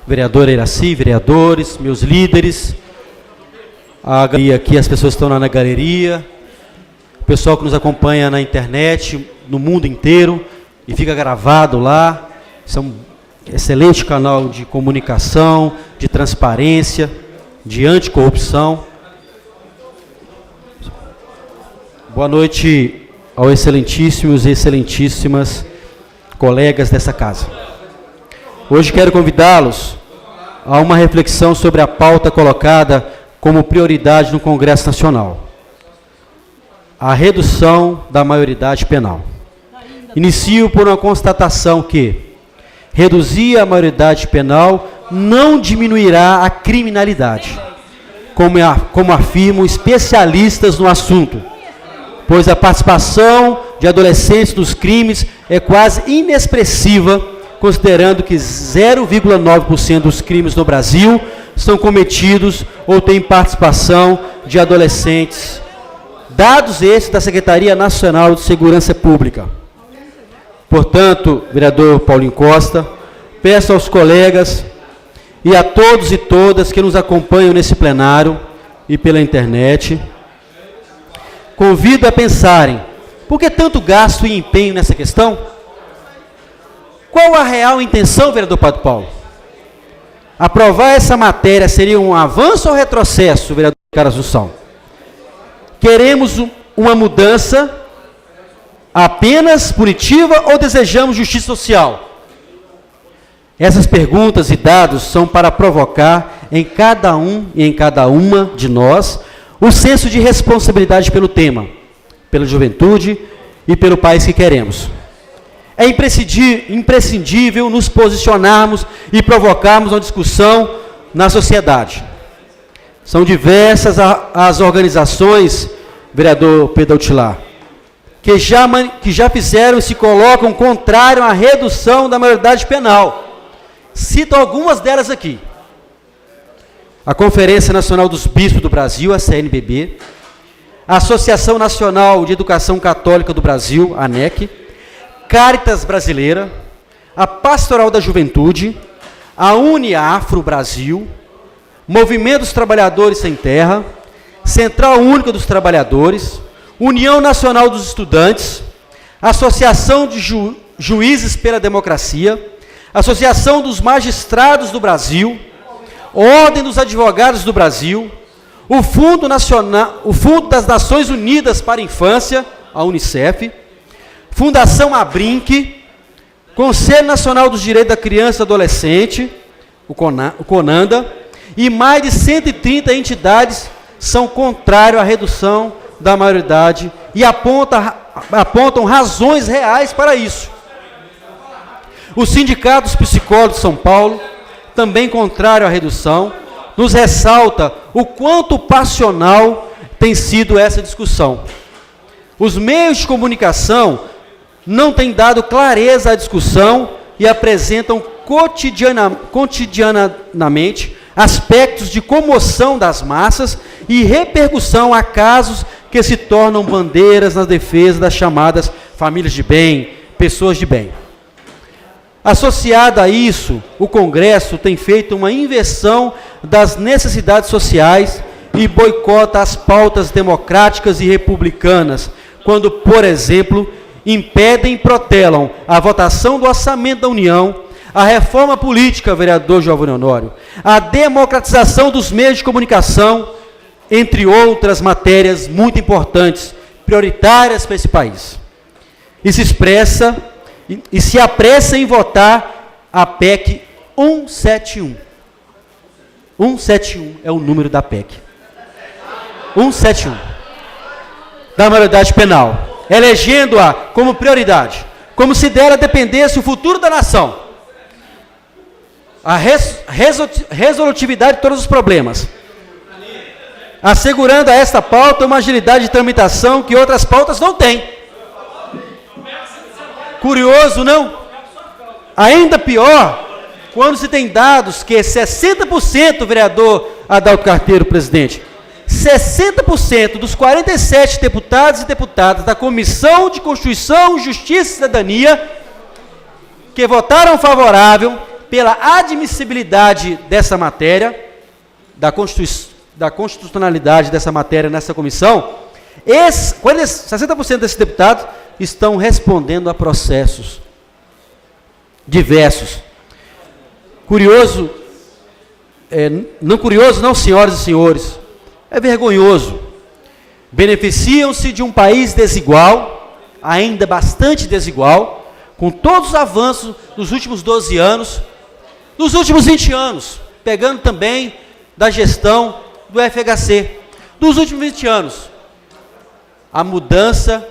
vereadora Iraci, vereadores, meus líderes, a galeria aqui, as pessoas que estão lá na galeria, o pessoal que nos acompanha na internet, no mundo inteiro, e fica gravado lá. Isso é um excelente canal de comunicação, de transparência, de anticorrupção. Boa noite aos excelentíssimos e excelentíssimas colegas dessa casa. Hoje quero convidá-los a uma reflexão sobre a pauta colocada como prioridade no Congresso Nacional: a redução da maioridade penal. Inicio por uma constatação que reduzir a maioridade penal não diminuirá a criminalidade, como afirmam especialistas no assunto, pois a participação de adolescentes nos crimes é quase inexpressiva, considerando que 0,9% dos crimes no Brasil são cometidos ou têm participação de adolescentes. Dados esses da Secretaria Nacional de Segurança Pública. Portanto, vereador Paulinho Costa, peço aos colegas e a todos e todas que nos acompanham nesse plenário e pela internet, convido a pensarem: por que tanto gasto e empenho nessa questão? Qual a real intenção, vereador Padre Paulo? Aprovar essa matéria seria um avanço ou retrocesso, vereador Ricardo Assunção? Queremos uma mudança apenas punitiva ou desejamos justiça social? Essas perguntas e dados são para provocar em cada um e em cada uma de nós o senso de responsabilidade pelo tema, pela juventude e pelo país que queremos. É imprescindível nos posicionarmos e provocarmos uma discussão na sociedade. São diversas as organizações, vereador Pedro Altilar, que já fizeram e se colocam contrário à redução da maioridade penal. Cito algumas delas aqui: a Conferência Nacional dos Bispos do Brasil, a CNBB, a Associação Nacional de Educação Católica do Brasil, a ANEC, Caritas Brasileira, a Pastoral da Juventude, a Uniafro Brasil, Movimento dos Trabalhadores Sem Terra, Central Única dos Trabalhadores, União Nacional dos Estudantes, Associação de Juízes pela Democracia, Associação dos Magistrados do Brasil, Ordem dos Advogados do Brasil, o Fundo das Nações Unidas para a Infância, a Unicef, Fundação Abrinq, Conselho Nacional dos Direitos da Criança e do Adolescente, o CONANDA, e mais de 130 entidades são contrárias à redução da maioridade e apontam razões reais para isso. O Sindicato dos Psicólogos de São Paulo, também contrário à redução, nos ressalta o quanto passional tem sido essa discussão. Os meios de comunicação não têm dado clareza à discussão e apresentam cotidianamente aspectos de comoção das massas e repercussão a casos que se tornam bandeiras na defesa das chamadas famílias de bem, pessoas de bem. Associado a isso, o Congresso tem feito uma inversão das necessidades sociais e boicota as pautas democráticas e republicanas, quando, por exemplo, impedem e protelam a votação do orçamento da União, a reforma política, vereador Giovanni Honório, a democratização dos meios de comunicação, entre outras matérias muito importantes, prioritárias para esse país. E se apressa em votar a PEC 171. 171 é o número da PEC. 171. Da maioridade penal. Elegendo-a como prioridade. Como se dela dependesse o futuro da nação. A resolutividade de todos os problemas. Assegurando a esta pauta uma agilidade de tramitação que outras pautas não têm. Curioso, não? Ainda pior, quando se tem dados que 60%, vereador Adalto Carteiro, presidente, 60% dos 47 deputados e deputadas da Comissão de Constituição, Justiça e Cidadania, que votaram favorável pela admissibilidade dessa matéria, da constitucionalidade dessa matéria nessa comissão, 60% desses deputados estão respondendo a processos diversos. Curioso não curioso, não, senhoras e senhores, é vergonhoso. Beneficiam-se de um país desigual, ainda bastante desigual, com todos os avanços dos últimos 12 anos, nos últimos 20 anos, pegando também da gestão do FHC, dos últimos 20 anos, a mudança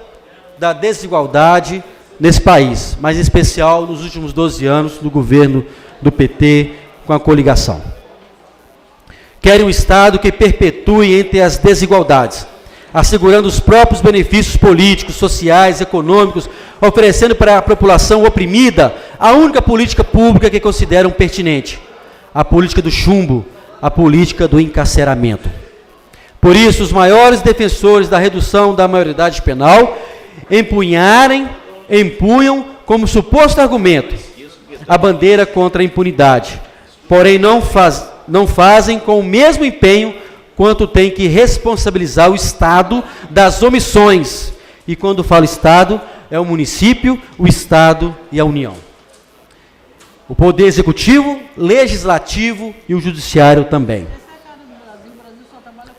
da desigualdade nesse país, mas em especial nos últimos 12 anos do governo do PT com a coligação. Querem um Estado que perpetue entre as desigualdades, assegurando os próprios benefícios políticos, sociais, econômicos, oferecendo para a população oprimida a única política pública que consideram pertinente, a política do chumbo, a política do encarceramento. Por isso, os maiores defensores da redução da maioridade penal empunham como suposto argumento a bandeira contra a impunidade, porém não fazem com o mesmo empenho quanto tem que responsabilizar o Estado das omissões. E quando falo Estado, é o município, o Estado e a União. O Poder Executivo, Legislativo e o Judiciário também.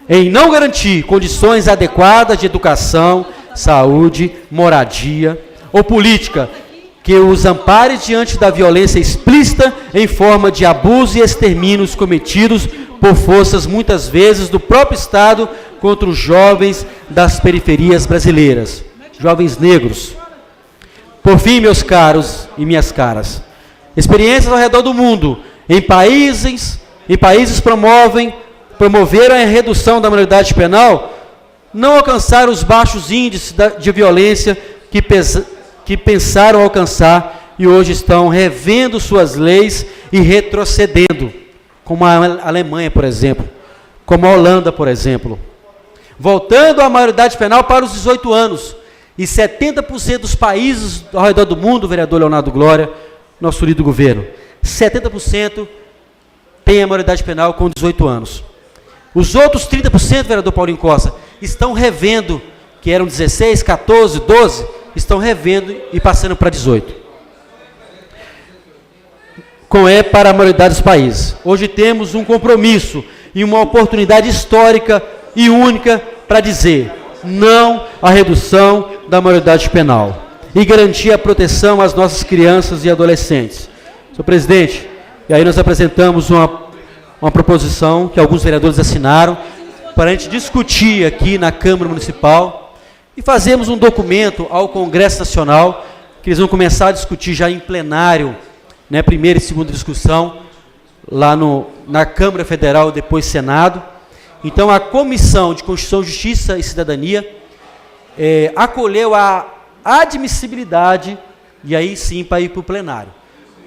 Em não garantir condições adequadas de educação, saúde, moradia ou política que os ampare diante da violência explícita em forma de abuso e extermínios cometidos por forças muitas vezes do próprio Estado contra os jovens das periferias brasileiras, jovens negros. Por fim, meus caros e minhas caras, experiências ao redor do mundo, em países promoveram a redução da maioridade penal, não alcançaram os baixos índices de violência que pensaram alcançar e hoje estão revendo suas leis e retrocedendo, como a Alemanha, por exemplo, como a Holanda, por exemplo. Voltando a maioridade penal para os 18 anos, e 70% dos países ao redor do mundo, vereador Leonardo Glória, nosso líder do governo, 70% tem a maioridade penal com 18 anos. Os outros 30%, vereador Paulinho Costa, estão revendo, que eram 16, 14, 12, estão revendo e passando para 18. Para a maioridade dos países. Hoje temos um compromisso e uma oportunidade histórica e única para dizer não à redução da maioridade penal e garantir a proteção às nossas crianças e adolescentes. Senhor presidente, e aí nós apresentamos uma proposição que alguns vereadores assinaram para a gente discutir aqui na Câmara Municipal e fazermos um documento ao Congresso Nacional, que eles vão começar a discutir já em plenário, né, primeira e segunda discussão, lá na Câmara Federal, depois Senado. Então, a Comissão de Constituição, Justiça e Cidadania acolheu a admissibilidade e aí sim para ir para o plenário.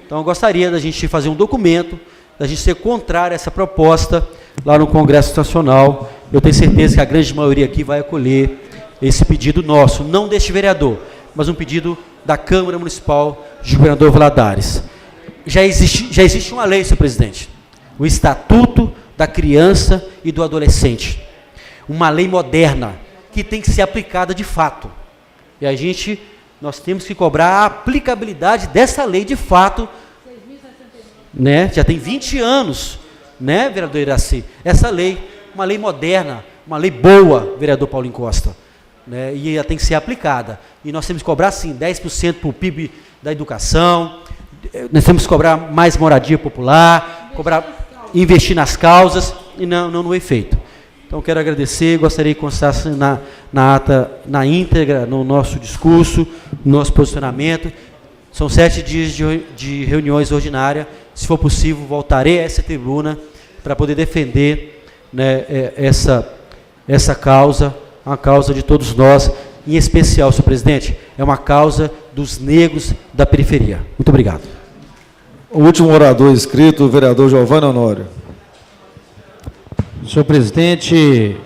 Então, eu gostaria da gente fazer um documento, da gente ser contrário a essa proposta lá no Congresso Nacional. Eu tenho certeza que a grande maioria aqui vai acolher esse pedido nosso, não deste vereador, mas um pedido da Câmara Municipal de Governador Valadares. Já existe uma lei, senhor presidente, o Estatuto da Criança e do Adolescente, uma lei moderna que tem que ser aplicada de fato. E nós temos que cobrar a aplicabilidade dessa lei de fato, né? Já tem 20 anos, né, vereador Iraci? Essa lei, uma lei moderna, uma lei boa, vereador Paulinho Costa, né? E ela tem que ser aplicada. E nós temos que cobrar, sim, 10% para o PIB da educação, nós temos que cobrar mais moradia popular, investir nas causas, e não no efeito. Então, quero agradecer, gostaria que constasse na ata, na íntegra, no nosso discurso, no nosso posicionamento. São 7 dias de reuniões ordinárias. Se for possível, voltarei a essa tribuna para poder defender, né, essa causa, uma causa de todos nós, em especial, senhor presidente, é uma causa dos negros da periferia. Muito obrigado. O último orador inscrito, o vereador Giovanni Honório. Senhor presidente,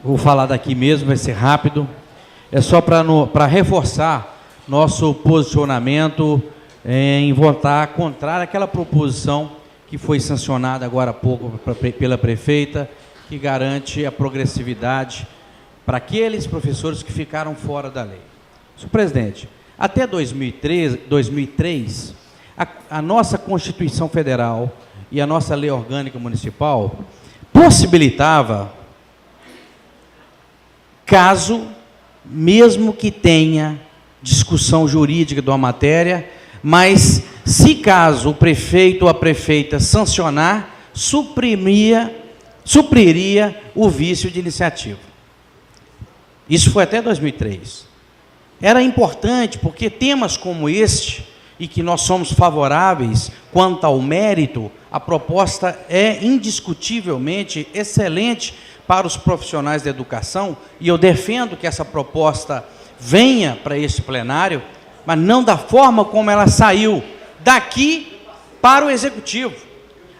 vou falar daqui mesmo, vai ser rápido. É só para reforçar nosso posicionamento em votar contrário àquela proposição que foi sancionada agora há pouco pela prefeita, que garante a progressividade para aqueles professores que ficaram fora da lei. Senhor presidente, até 2003, a nossa Constituição Federal e a nossa lei orgânica municipal possibilitava, caso, mesmo que tenha discussão jurídica de uma matéria, mas se caso o prefeito ou a prefeita sancionar, supriria o vício de iniciativa. Isso foi até 2003. Era importante porque temas como este, e que nós somos favoráveis quanto ao mérito, a proposta é indiscutivelmente excelente para os profissionais da educação, e eu defendo que essa proposta venha para este plenário, mas não da forma como ela saiu daqui para o Executivo.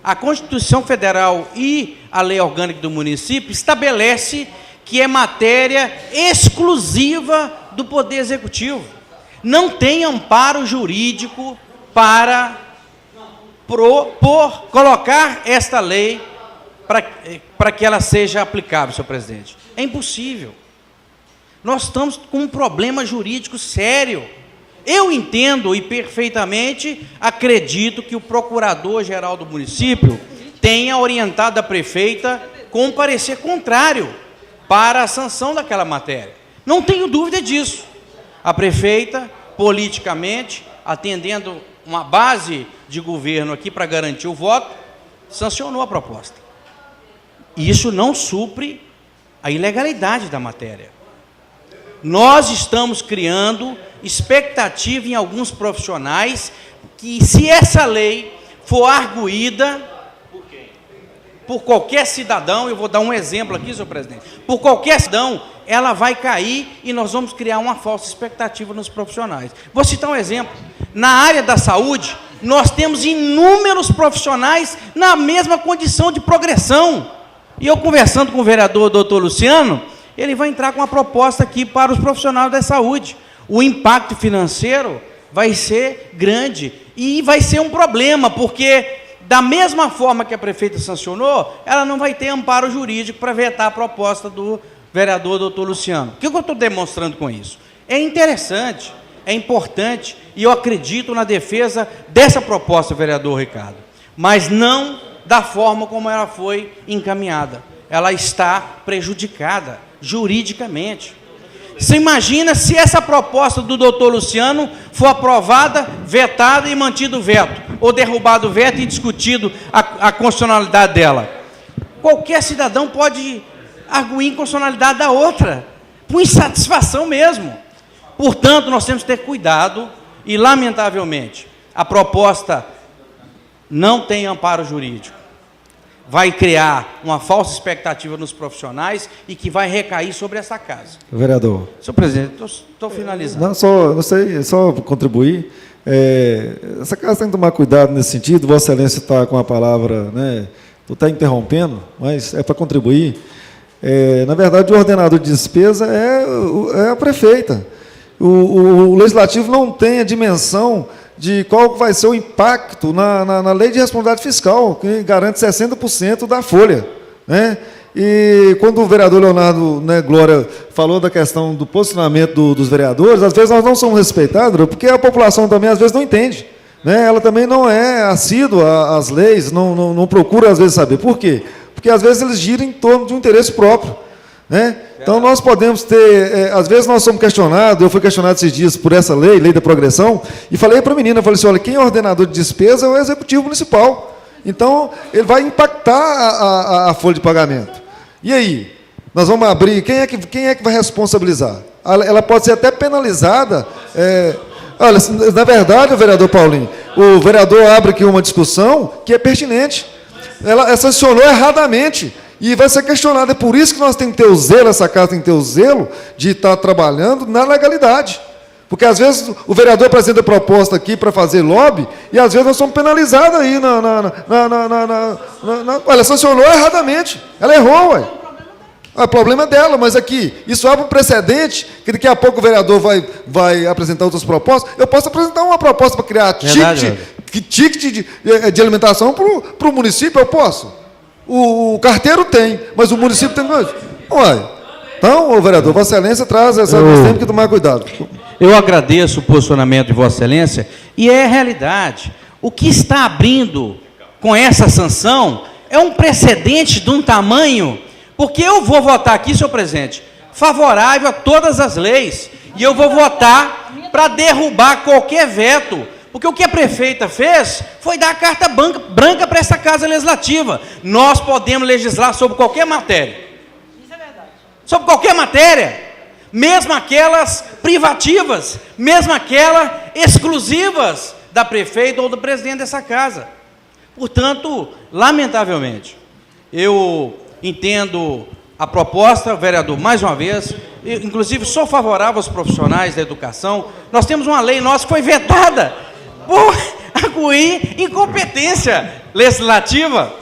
A Constituição Federal e a Lei Orgânica do Município estabelece que é matéria exclusiva do Poder Executivo. Não tem amparo jurídico para colocar esta lei para que ela seja aplicável, senhor presidente. É impossível. Nós estamos com um problema jurídico sério. Eu entendo e perfeitamente acredito que o procurador-geral do município tenha orientado a prefeita com um parecer contrário para a sanção daquela matéria. Não tenho dúvida disso. A prefeita, politicamente, atendendo uma base de governo aqui para garantir o voto, sancionou a proposta. Isso não supre a ilegalidade da matéria. Nós estamos criando expectativa em alguns profissionais que, se essa lei for arguída por qualquer cidadão, eu vou dar um exemplo aqui, senhor presidente, por qualquer cidadão, ela vai cair e nós vamos criar uma falsa expectativa nos profissionais. Vou citar um exemplo. Na área da saúde, nós temos inúmeros profissionais na mesma condição de progressão. E eu, conversando com o vereador doutor Luciano, ele vai entrar com uma proposta aqui para os profissionais da saúde. O impacto financeiro vai ser grande e vai ser um problema, porque da mesma forma que a prefeita sancionou, ela não vai ter amparo jurídico para vetar a proposta do vereador doutor Luciano. O que eu estou demonstrando com isso? É interessante, é importante, e eu acredito na defesa dessa proposta, vereador Ricardo, mas não da forma como ela foi encaminhada. Ela está prejudicada juridicamente. Você imagina se essa proposta do doutor Luciano for aprovada, vetada e mantido o veto, ou derrubado o veto e discutido a constitucionalidade dela. Qualquer cidadão pode arguir inconstitucionalidade da outra, por insatisfação mesmo. Portanto, nós temos que ter cuidado e, lamentavelmente, a proposta não tem amparo jurídico. Vai criar uma falsa expectativa nos profissionais e que vai recair sobre essa casa. Vereador. Senhor presidente, estou finalizando. Não, só contribuir. Essa casa tem que tomar cuidado nesse sentido. Vossa Excelência está com a palavra, né? Estou até interrompendo, mas é para contribuir. Na verdade, o ordenador de despesa é a prefeita. O legislativo não tem a dimensão de qual vai ser o impacto na lei de responsabilidade fiscal, que garante 60% da folha, né? E quando o vereador Leonardo, né, Glória falou da questão do posicionamento dos vereadores, às vezes nós não somos respeitados, porque a população também às vezes não entende, né? Ela também não é assídua às leis, não procura às vezes saber. Por quê? Porque às vezes eles giram em torno de um interesse próprio, né? Então nós podemos ter, às vezes nós somos questionados, eu fui questionado esses dias por essa lei da progressão, e falei para a menina, falei assim, olha, quem é ordenador de despesa é o executivo municipal. Então, ele vai impactar a folha de pagamento. E aí? Nós vamos abrir, quem é que vai responsabilizar? Ela pode ser até penalizada. Olha, na verdade, vereador Paulinho, o vereador abre aqui uma discussão que é pertinente. Ela sancionou erradamente. E vai ser questionado. É por isso que nós temos que ter o zelo, essa casa tem que ter o zelo de estar trabalhando na legalidade. Porque, às vezes, o vereador apresenta proposta aqui para fazer lobby, e, às vezes, nós somos penalizados aí. Olha, sancionou erradamente. Ela errou, ué. O problema é dela, mas aqui, isso abre um precedente, que daqui a pouco o vereador vai apresentar outras propostas. Eu posso apresentar uma proposta para criar ticket de alimentação para o município, eu posso. O carteiro tem, mas o município tem mais. Ué. Então, o vereador, Vossa Excelência traz essa. Nós temos que tomar cuidado. Eu agradeço o posicionamento de Vossa Excelência, e é a realidade. O que está abrindo com essa sanção é um precedente de um tamanho, porque eu vou votar aqui, senhor presidente, favorável a todas as leis, e eu vou votar para derrubar qualquer veto, porque o que a prefeita fez foi dar a carta branca para essa Casa Legislativa. Nós podemos legislar sobre qualquer matéria. Isso é verdade. Sobre qualquer matéria, mesmo aquelas privativas, mesmo aquelas exclusivas da prefeita ou do presidente dessa casa. Portanto, lamentavelmente, eu entendo a proposta, vereador, mais uma vez, eu, inclusive sou favorável aos profissionais da educação. Nós temos uma lei nossa que foi vetada por arguir incompetência legislativa.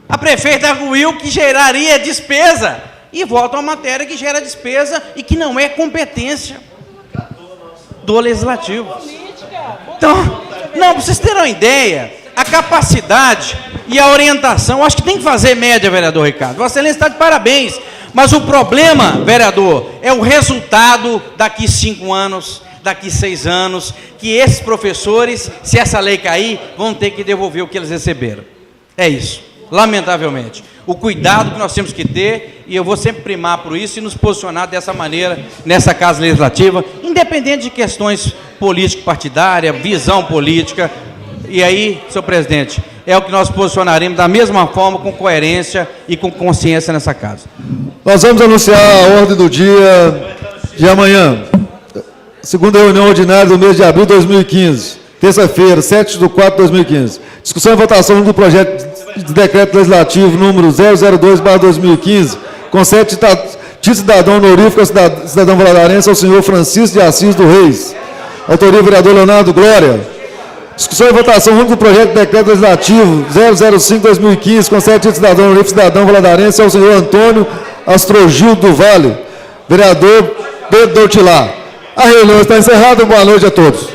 A prefeita arguiu que geraria despesa, e volta a uma matéria que gera despesa e que não é competência do legislativo. Então, não, para vocês terem uma ideia, a capacidade e a orientação, acho que tem que fazer média, vereador Ricardo. Vossa Excelência está de parabéns, mas o problema, vereador, é o resultado daqui 5 anos, daqui 6 anos, que esses professores, se essa lei cair, vão ter que devolver o que eles receberam. É isso, lamentavelmente. O cuidado que nós temos que ter, e eu vou sempre primar por isso e nos posicionar dessa maneira nessa Casa Legislativa, independente de questões político-partidárias, visão política. E aí, senhor presidente, é o que nós posicionaremos da mesma forma, com coerência e com consciência nessa casa. Nós vamos anunciar a ordem do dia de amanhã. Segunda reunião ordinária do mês de abril de 2015. Terça-feira, 7/4/2015. Discussão e votação do projeto de decreto legislativo número 002/2015, concede título cidadão honorífico ao cidadão valadarense ao senhor Francisco de Assis do Reis. Autoria do vereador Leonardo Glória. Discussão e votação do projeto de decreto legislativo 005/2015, concede título cidadão honorífico cidadão valadarense ao senhor Antônio Astrogil do Vale. Vereador Pedro Doutilar. A reunião está encerrada. Boa noite a todos.